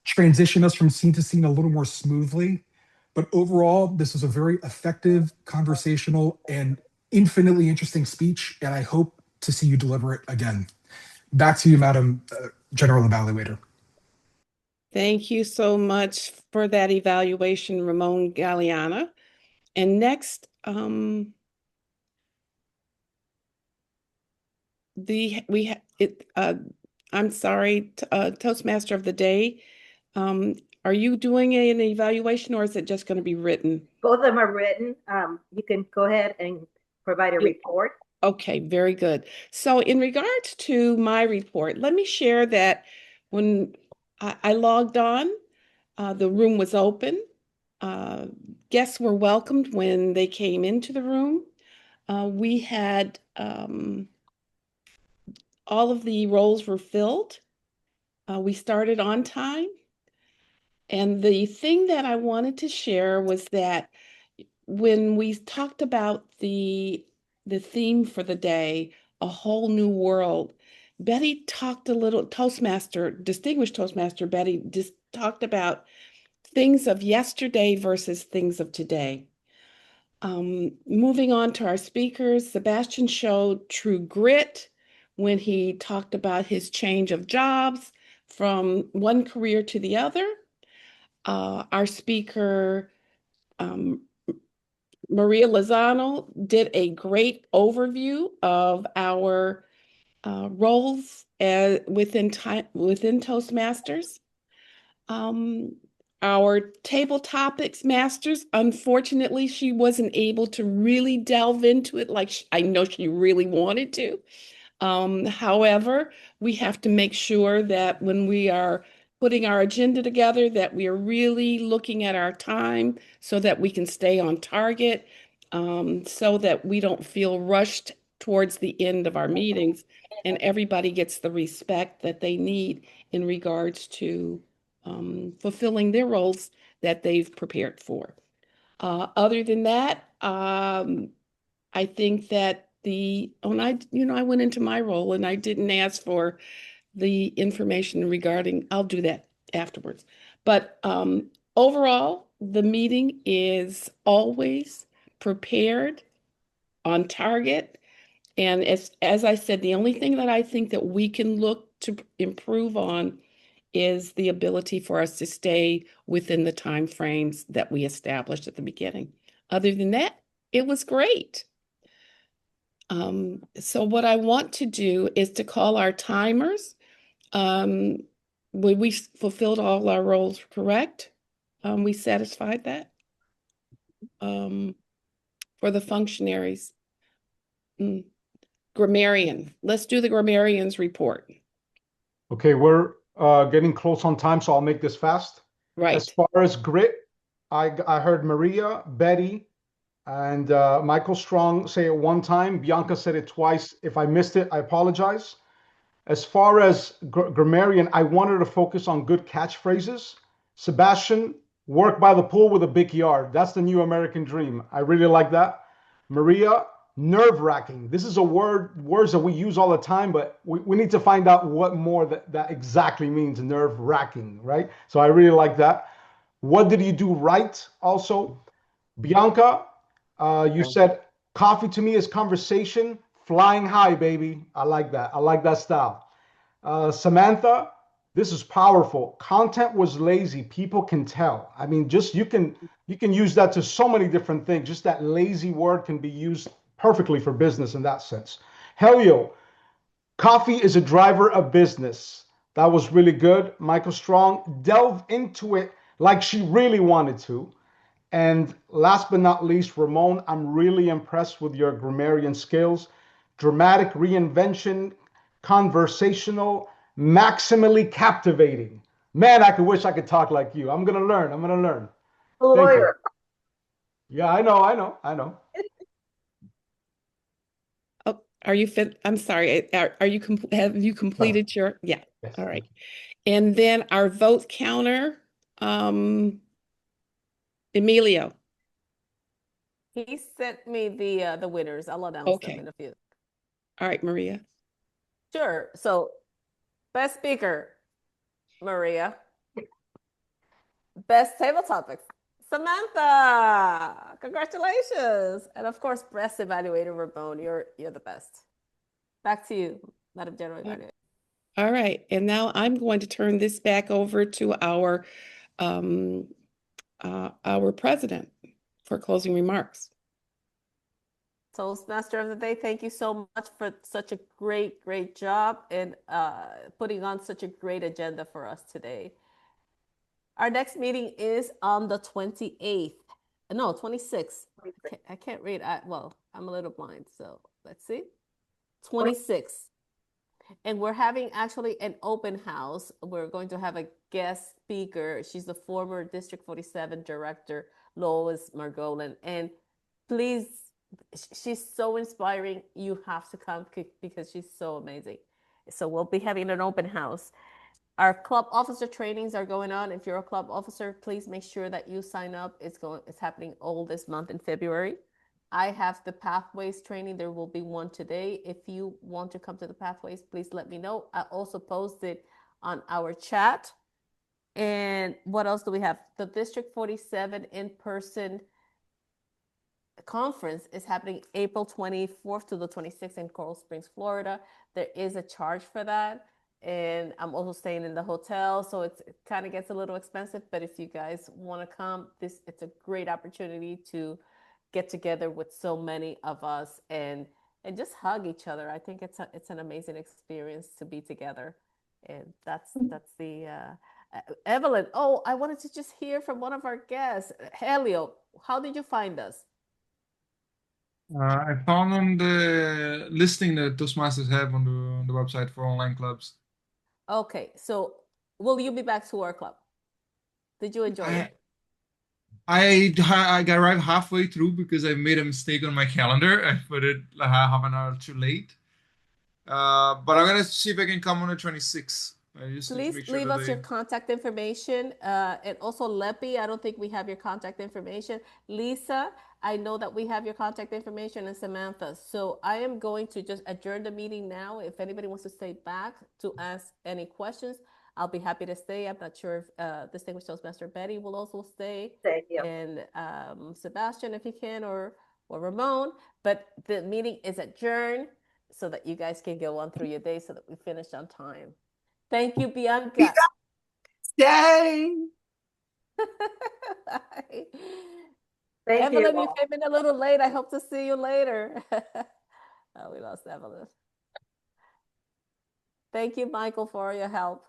[SPEAKER 11] transition us from scene to scene a little more smoothly. But overall, this is a very effective, conversational, and infinitely interesting speech, and I hope to see you deliver it again. Back to you, Madam General Evaluator.
[SPEAKER 10] Thank you so much for that evaluation, Ramon Galiana. And next, I'm sorry, Toastmaster of the Day. Are you doing an evaluation, or is it just going to be written?
[SPEAKER 1] Both of them are written. You can go ahead and provide a report.
[SPEAKER 10] Okay, very good. So in regards to my report, let me share that when I logged on, the room was open. Guests were welcomed when they came into the room. We had all of the roles were filled. We started on time. And the thing that I wanted to share was that when we talked about the theme for the day, A Whole New World, Betty talked a little, distinguished Toastmaster Betty just talked about things of yesterday versus things of today. Moving on to our speakers, Sebastian showed true grit when he talked about his change of jobs from one career to the other. Our speaker, Maria Lozano, did a great overview of our roles within Toastmasters. Our table topics masters, unfortunately, she wasn't able to really delve into it like I know she really wanted to. However, we have to make sure that when we are putting our agenda together, that we are really looking at our time so that we can stay on target, so that we don't feel rushed towards the end of our meetings, and everybody gets the respect that they need in regards to fulfilling their roles that they've prepared for. Other than that, I think that I went into my role and I didn't ask for the information regarding, I'll do that afterwards. But overall, the meeting is always prepared, on target. And as I said, the only thing that I think that we can look to improve on is the ability for us to stay within the time frames that we established at the beginning. Other than that, it was great. So what I want to do is to call our timers. We fulfilled all our roles, correct? We satisfied that for the functionaries. Grammarian. Let's do the grammarian's report.
[SPEAKER 7] Okay, we're getting close on time, so I'll make this fast.
[SPEAKER 10] Right.
[SPEAKER 7] As far as grit, I heard Maria, Betty, and Michael Strong say it one time. Bianca said it twice. If I missed it, I apologize. As far as grammarian, I wanted to focus on good catchphrases. Sebastian, work by the pool with a big yard. That's the new American dream. I really like that. Maria, nerve-wracking. This is words that we use all the time, but we need to find out what more that exactly means, nerve-wracking, right? So I really like that. What did you do right? Also, Bianca, you said coffee to me is conversation, flying high, baby. I like that. I like that style. Samantha, this is powerful. Content was lazy. People can tell. I mean, just you can use that to so many different things. Just that lazy word can be used perfectly for business in that sense. Helio, coffee is a driver of business. That was really good. Michael Strong, delve into it like she really wanted to. And last but not least, Ramon, I'm really impressed with your grammarian skills. Dramatic reinvention, conversational, maximally captivating. Man, I could wish I could talk like you. I'm gonna learn. I'm gonna learn.
[SPEAKER 1] A
[SPEAKER 7] Thank you.
[SPEAKER 1] lawyer.
[SPEAKER 7] Yeah, I know.
[SPEAKER 10] Oh, are you fit? I'm sorry. Are you have you completed your? Yeah.
[SPEAKER 7] Yes.
[SPEAKER 10] All right. And then our vote counter, Emilio.
[SPEAKER 2] He sent me the winners. I'll announce them
[SPEAKER 10] Okay.
[SPEAKER 2] in a few.
[SPEAKER 10] All right, Maria.
[SPEAKER 2] Sure. So, best speaker, Maria. Best table topics, Samantha. Congratulations. And of course, best evaluator, Ramon. You're the best. Back to you, Madam General Evaluator.
[SPEAKER 10] All right. And now I'm going to turn this back over to our president for closing remarks.
[SPEAKER 2] Toastmaster of the day, thank you so much for such a great job and putting on such a great agenda for us today. Our next meeting is on the 28th. No, 26th. I can't read. Well, I'm a little blind, so let's see. 26th. And we're having actually an open house. We're going to have a guest speaker. She's the former District 47 director, Lois Margolin. And please, she's so inspiring. You have to come because she's so amazing. So we'll be having an open house. Our club officer trainings are going on. If you're a club officer, please make sure that you sign up. It's happening all this month in February. I have the Pathways training. There will be one today. If you want to come to the Pathways, please let me know. I also posted on our chat. And what else do we have? The District 47 in-person conference is happening April 24th to the 26th in Coral Springs, Florida. There is a charge for that. And I'm also staying in the hotel, so it kind of gets a little expensive. But if you guys want to come, it's a great opportunity to get together with so many of us and just hug each other. I think it's an amazing experience to be together, and that's the Evelyn. Oh, I wanted to just hear from one of our guests, Helio. How did you find us?
[SPEAKER 9] I found on the listing that Toastmasters have on the website for online clubs.
[SPEAKER 2] Okay, so will you be back to our club? Did you enjoy it?
[SPEAKER 9] I arrived halfway through because I made a mistake on my calendar. I put it like half an hour too late. But I'm gonna see if I can come on the 26th.
[SPEAKER 2] Please leave us your contact information. And also Lempi, I don't think we have your contact information. Lisa, I know that we have your contact information, and Samantha. So I am going to just adjourn the meeting now. If anybody wants to stay back to ask any questions, I'll be happy to stay. I'm not sure if distinguished Toastmaster Betty will also stay. And Sebastian, if he can, or Ramon. But the meeting is adjourned so that you guys can go on through your day so that we finish on time. Thank you, Bianca.
[SPEAKER 6] Stay.
[SPEAKER 2] Bye.
[SPEAKER 1] Thank
[SPEAKER 2] Evelyn,
[SPEAKER 1] you.
[SPEAKER 2] you came in a little late. I hope to see you later. Oh, we lost Evelyn. Thank you, Michael, for your help.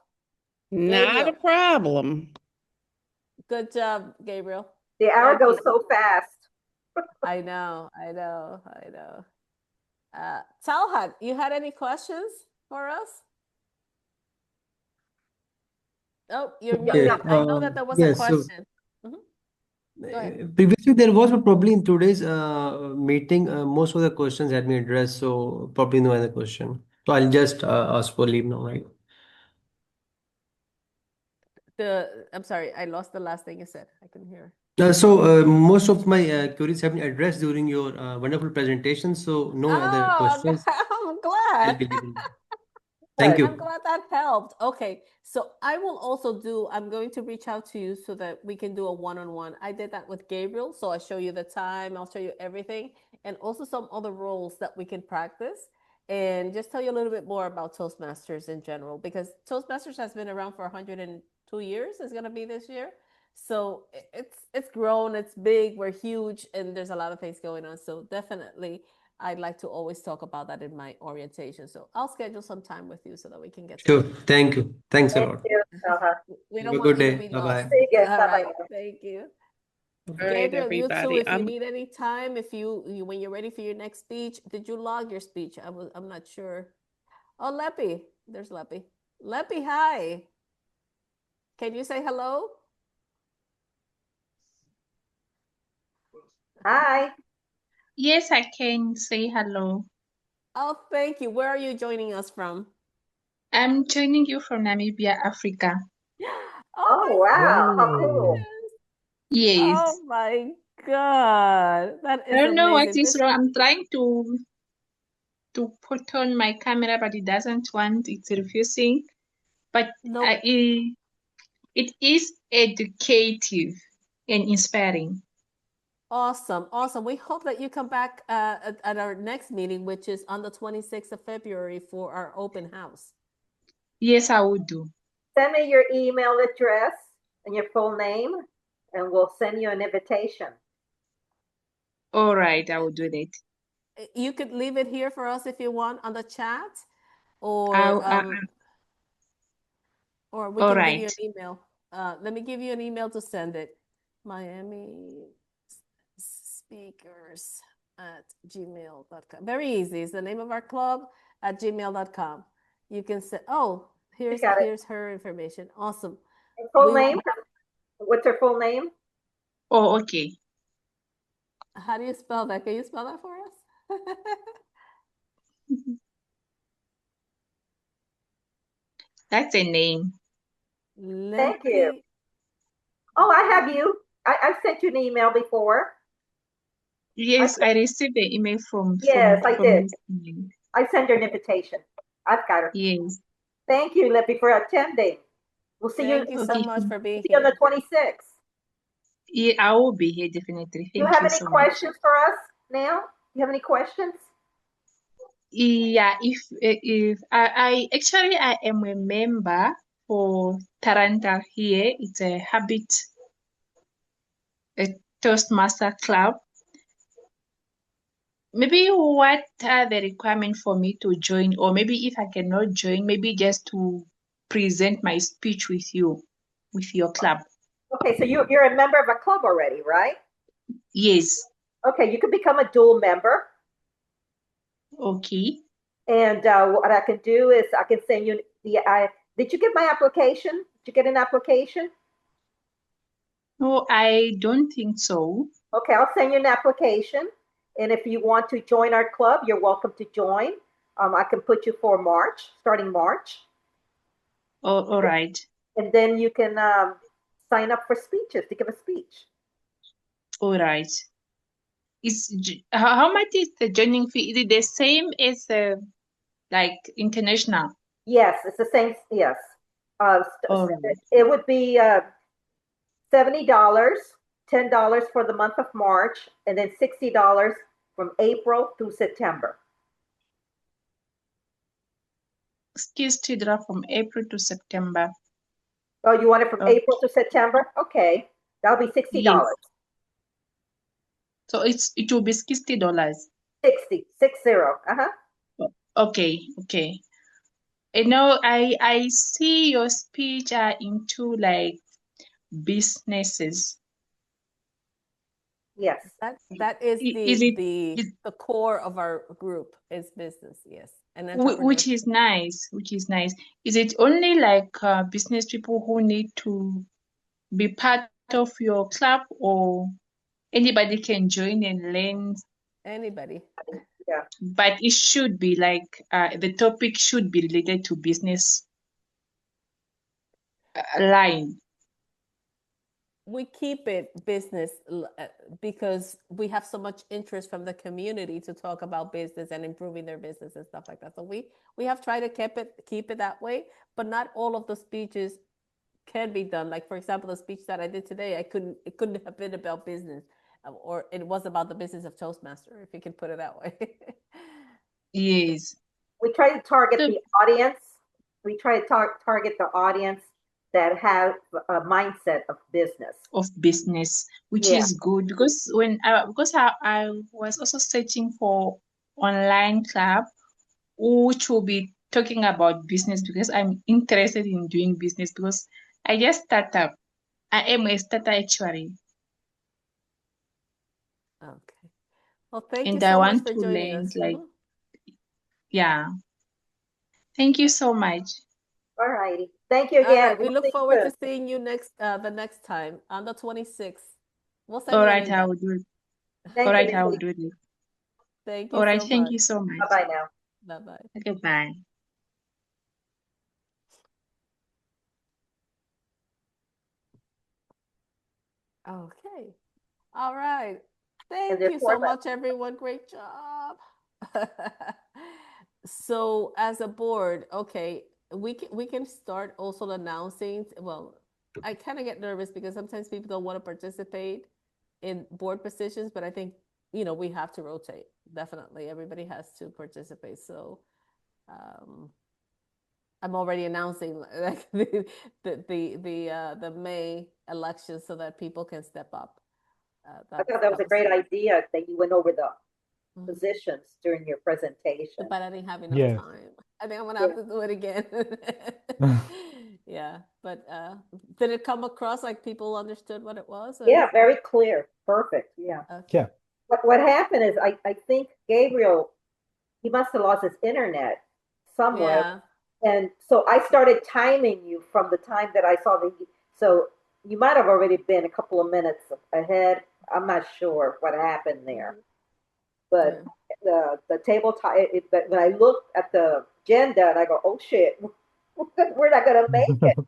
[SPEAKER 10] Not a problem.
[SPEAKER 2] Good job, Gabriel.
[SPEAKER 1] The hour goes so fast.
[SPEAKER 2] I know. Talhat, you had any questions for us? Oh, you're muted. I know that there was a question.
[SPEAKER 12] Previously, there was probably in today's meeting, most of the questions had been addressed, so probably no other question. So I'll just ask for leave now, right?
[SPEAKER 2] I'm sorry, I lost the last thing you said. I couldn't hear.
[SPEAKER 12] So most of my queries have been addressed during your wonderful presentation, so no other questions.
[SPEAKER 2] I'm glad.
[SPEAKER 12] Thank you.
[SPEAKER 2] I'm glad to that helped. Okay, so I will also do, I'm going to reach out to you so that we can do a one-on-one. I did that with Gabriel, so I'll show you the time, I'll show you everything, and also some other roles that we can practice, and just tell you a little bit more about Toastmasters in general, because Toastmasters has been around for 102 years, it's gonna be this year. So it's grown, it's big, we're huge, and there's a lot of things going on. So definitely I'd like to always talk about that in my orientation. So I'll schedule some time with you so that we can get
[SPEAKER 12] Sure.
[SPEAKER 2] together.
[SPEAKER 12] Thank you. Thanks a
[SPEAKER 1] Thank
[SPEAKER 12] lot.
[SPEAKER 1] you.
[SPEAKER 2] We
[SPEAKER 12] Have
[SPEAKER 2] don't
[SPEAKER 12] a
[SPEAKER 2] want
[SPEAKER 12] good
[SPEAKER 2] you to
[SPEAKER 12] day.
[SPEAKER 2] be
[SPEAKER 12] Bye-bye.
[SPEAKER 2] lost.
[SPEAKER 1] Sige,
[SPEAKER 2] All
[SPEAKER 1] bye-bye.
[SPEAKER 2] right, thank you.
[SPEAKER 10] All right,
[SPEAKER 2] Gabriel, you too,
[SPEAKER 10] everybody.
[SPEAKER 2] if you need any time, if you when you're ready for your next speech, did you log your speech? I'm not sure. Oh, Lempi, there's Lempi. Lempi, hi. Can you say hello?
[SPEAKER 1] Hi.
[SPEAKER 13] Yes, I can say hello.
[SPEAKER 2] Oh, thank you. Where are you joining us from?
[SPEAKER 13] I'm joining you from Namibia, Africa.
[SPEAKER 1] Oh,
[SPEAKER 2] my
[SPEAKER 1] wow. How cool.
[SPEAKER 2] goodness.
[SPEAKER 13] Yes.
[SPEAKER 2] Oh my God. That
[SPEAKER 13] I
[SPEAKER 2] is
[SPEAKER 13] don't know what
[SPEAKER 2] amazing.
[SPEAKER 13] is wrong. I'm trying to put on my camera, but it doesn't want. It's refusing. But
[SPEAKER 2] Nope.
[SPEAKER 13] it is educative and inspiring.
[SPEAKER 2] Awesome. Awesome. We hope that you come back at our next meeting, which is on the 26th of February for our open house.
[SPEAKER 13] Yes, I will do.
[SPEAKER 1] Send me your email address and your full name, and we'll send you an invitation.
[SPEAKER 13] All right, I will do that.
[SPEAKER 2] You could leave it here for us if you want on the chat, or we
[SPEAKER 13] all
[SPEAKER 2] can
[SPEAKER 13] right.
[SPEAKER 2] give you an email. Let me give you an email to send it. Miami speakers at gmail.com. Very easy. It's the name of our club at gmail.com. You can say, oh, here's her information. Awesome.
[SPEAKER 1] Full name? What's her full name?
[SPEAKER 13] Oh, okay.
[SPEAKER 2] How do you spell that? Can you spell that for us?
[SPEAKER 13] That's a name.
[SPEAKER 1] Thank you. Oh, I have you. I've sent you an email before.
[SPEAKER 13] Yes, I received the email from.
[SPEAKER 1] Yes, I did.
[SPEAKER 13] This email.
[SPEAKER 1] I sent her an invitation. I've got her.
[SPEAKER 13] Yes.
[SPEAKER 1] Thank you, Lempi, for attending. We'll see
[SPEAKER 2] Thank you so much for being
[SPEAKER 1] here. See you on
[SPEAKER 2] here.
[SPEAKER 1] the 26th.
[SPEAKER 13] Yeah, I will be here definitely. Thank
[SPEAKER 1] you have
[SPEAKER 13] you
[SPEAKER 1] any
[SPEAKER 13] so
[SPEAKER 1] questions
[SPEAKER 13] much.
[SPEAKER 1] for us now? You have any questions?
[SPEAKER 13] Yeah, if I actually I am a member for Taranta here. It's a Toastmaster club. Maybe what are the requirements for me to join, or maybe if I cannot join, maybe just to present my speech with you, with your club.
[SPEAKER 1] Okay, so you're a member of a club already, right?
[SPEAKER 13] Yes.
[SPEAKER 1] Okay, you can become a dual member.
[SPEAKER 13] Okay.
[SPEAKER 1] And what I can do is I can send you did you get my application? Did you get an application?
[SPEAKER 13] No, I don't think so.
[SPEAKER 1] Okay, I'll send you an application. And if you want to join our club, you're welcome to join. I can put you for March, starting March.
[SPEAKER 13] Oh, all right.
[SPEAKER 1] And then you can sign up for speeches, to give a speech.
[SPEAKER 13] All right. How much is the joining fee? Is it the same as like international?
[SPEAKER 1] Yes, it's the same. Yes.
[SPEAKER 13] Right.
[SPEAKER 1] It would be $70, $10 for the month of March, and then $60 from April through September.
[SPEAKER 13] $60 from April to September.
[SPEAKER 1] Oh, you want it from April to September? Okay, that'll be $60.
[SPEAKER 13] Yes. So it will be $60.
[SPEAKER 1] 60.
[SPEAKER 13] Okay, okay. And now I see your speech are into like businesses.
[SPEAKER 1] Yes.
[SPEAKER 2] That is the core of our group is business, yes. And
[SPEAKER 13] which is nice, Is it only like business people who need to be part of your club, or anybody can join and learn?
[SPEAKER 2] Anybody.
[SPEAKER 1] Yeah.
[SPEAKER 13] But it should be like the topic should be related to business line.
[SPEAKER 2] we keep it business because we have so much interest from the community to talk about business and improving their business and stuff like that. So we have tried to keep it that way, but not all of the speeches can be done. Like, for example, the speech that I did today, it couldn't have been about business, or it was about the business of Toastmaster, if you can put it that way.
[SPEAKER 13] Yes.
[SPEAKER 1] We try to target
[SPEAKER 13] So
[SPEAKER 1] the audience. We try to target the audience that have a mindset of business.
[SPEAKER 13] of business, which
[SPEAKER 1] Yeah.
[SPEAKER 13] is good because I was also searching for online club which will be talking about business because I'm interested in doing business because I just start up. I am a starter actually,
[SPEAKER 2] Okay. Well, thank you
[SPEAKER 13] and I
[SPEAKER 2] so much
[SPEAKER 13] want
[SPEAKER 2] for
[SPEAKER 13] to
[SPEAKER 2] joining
[SPEAKER 13] learn
[SPEAKER 2] us.
[SPEAKER 13] like yeah. Thank you so much.
[SPEAKER 1] All righty. Thank you
[SPEAKER 2] All
[SPEAKER 1] again.
[SPEAKER 2] right. We
[SPEAKER 1] We'll
[SPEAKER 2] look
[SPEAKER 1] see you
[SPEAKER 2] forward
[SPEAKER 1] soon.
[SPEAKER 2] to seeing you the next time on the 26th. We'll send
[SPEAKER 13] All
[SPEAKER 2] you an
[SPEAKER 13] right, I
[SPEAKER 2] invite.
[SPEAKER 13] will do it.
[SPEAKER 1] Thank
[SPEAKER 13] All
[SPEAKER 1] you,
[SPEAKER 13] right, I will
[SPEAKER 1] Nikki.
[SPEAKER 13] do it.
[SPEAKER 2] Thank you
[SPEAKER 13] All right,
[SPEAKER 2] so
[SPEAKER 13] thank
[SPEAKER 2] much.
[SPEAKER 13] you so much.
[SPEAKER 1] Bye-bye now.
[SPEAKER 2] Bye-bye.
[SPEAKER 13] Okay, bye.
[SPEAKER 2] Okay. All right.
[SPEAKER 1] And
[SPEAKER 2] Thank
[SPEAKER 1] there's
[SPEAKER 2] you
[SPEAKER 1] four
[SPEAKER 2] so
[SPEAKER 1] left.
[SPEAKER 2] much, everyone. Great job. So as a board, okay, we can start also announcing. Well, I kind of get nervous because sometimes people don't want to participate in board positions, but I think, we have to rotate. Definitely, everybody has to participate. So I'm already announcing like the May election so that people can step up.
[SPEAKER 1] I thought that was a great idea that you went over the positions during your presentation.
[SPEAKER 2] But I didn't have enough
[SPEAKER 5] Yeah.
[SPEAKER 2] time. I think I'm gonna have to do it again. Yeah, but did it come across like people understood what it was? Or?
[SPEAKER 1] Yeah, very clear. Perfect. Yeah.
[SPEAKER 2] Okay.
[SPEAKER 5] Yeah.
[SPEAKER 1] What happened is I think Gabriel, he must have lost his internet somewhere.
[SPEAKER 2] Yeah.
[SPEAKER 1] And so I started timing you from the time that I saw so you might have already been a couple of minutes ahead. I'm not sure what happened there. But the table time, but when I looked at the agenda and I go, oh shit, we're not gonna make it.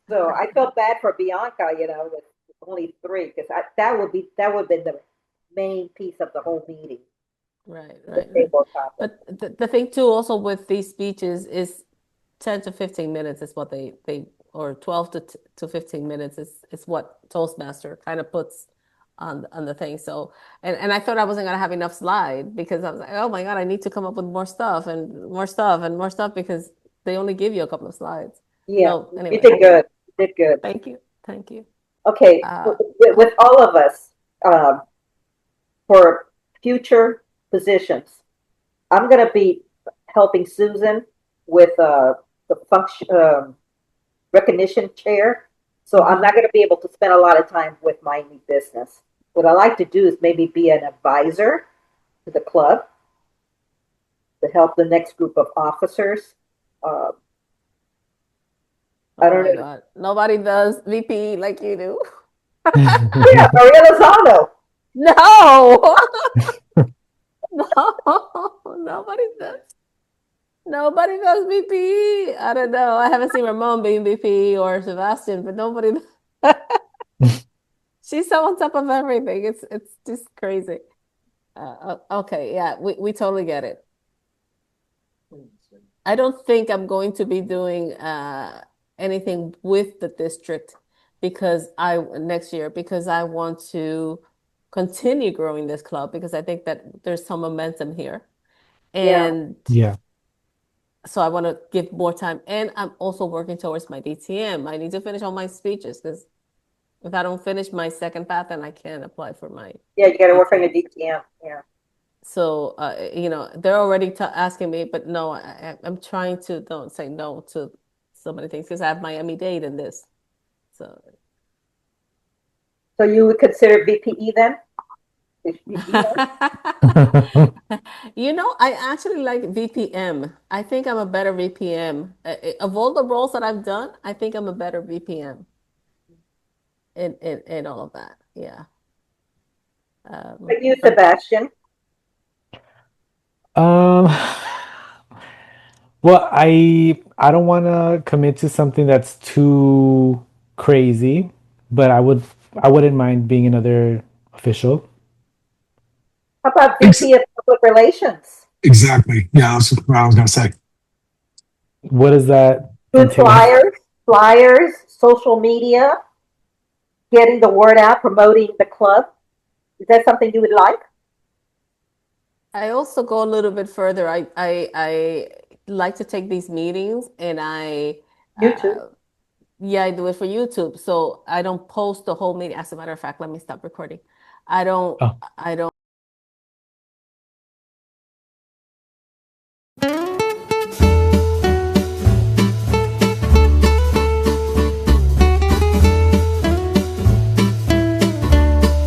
[SPEAKER 1] So I felt bad for Bianca, with only three, because that would have been the main piece of the whole meeting.
[SPEAKER 2] Right.
[SPEAKER 1] The table topic.
[SPEAKER 2] But the thing too, also with these speeches is 10 to 15 minutes is what they or 12 to 15 minutes is what Toastmaster kind of puts on the thing. So and I thought I wasn't gonna have enough slide because I was like, oh my God, I need to come up with more stuff and more stuff and more stuff because they only give you a couple of slides.
[SPEAKER 1] Yeah,
[SPEAKER 2] So anyway,
[SPEAKER 1] you did good. You did good.
[SPEAKER 2] Thank you. Thank you.
[SPEAKER 1] Okay, with all of us, for future positions, I'm going to be helping Susan with the function recognition chair. So I'm not going to be able to spend a lot of time with my new business. What I like to do is maybe be an advisor to the club to help the next group of officers. I don't know.
[SPEAKER 2] God. Nobody does VP like you do.
[SPEAKER 1] Yeah, Maria Lozano.
[SPEAKER 2] No. No, nobody does. Nobody does VP. I don't know. I haven't seen Ramon being VP or Sebastian, but nobody. She's so on top of everything. It's just crazy. Okay, yeah, we totally get it. I don't think I'm going to be doing anything with the district next year because I want to continue growing this club because I think that there's some momentum here. And
[SPEAKER 5] Yeah.
[SPEAKER 2] so I want to give more time. And I'm also working towards my DTM. I need to finish all my speeches because if I don't finish my second path, then I can't apply for my
[SPEAKER 1] Yeah, you got to work on
[SPEAKER 2] DTM.
[SPEAKER 1] your DTM. Yeah.
[SPEAKER 2] So, they're already asking me, but no, I'm trying to don't say no to so many things because I have my Emmy date in this. So
[SPEAKER 1] you would consider VPE then?
[SPEAKER 2] I actually like VPM. I think I'm a better VPM. Of all the roles that I've done, I think I'm a better VPM in all of that. Yeah.
[SPEAKER 1] But you, Sebastian?
[SPEAKER 5] Well, I don't want to commit to something that's too crazy, but I would I wouldn't mind being another official.
[SPEAKER 1] How about
[SPEAKER 11] Ex-
[SPEAKER 1] VP of Public Relations?
[SPEAKER 11] Exactly. Yeah, that's what I was going to say.
[SPEAKER 5] What does that
[SPEAKER 1] Good
[SPEAKER 5] entail?
[SPEAKER 1] flyers, social media, getting the word out, promoting the club. Is that something you would like?
[SPEAKER 2] I also go a little bit further. I like to take these meetings and
[SPEAKER 1] YouTube.
[SPEAKER 2] yeah, I do it for YouTube. So I don't post the whole meeting. As a matter of fact, let me stop recording. I don't
[SPEAKER 5] Oh.
[SPEAKER 2] I don't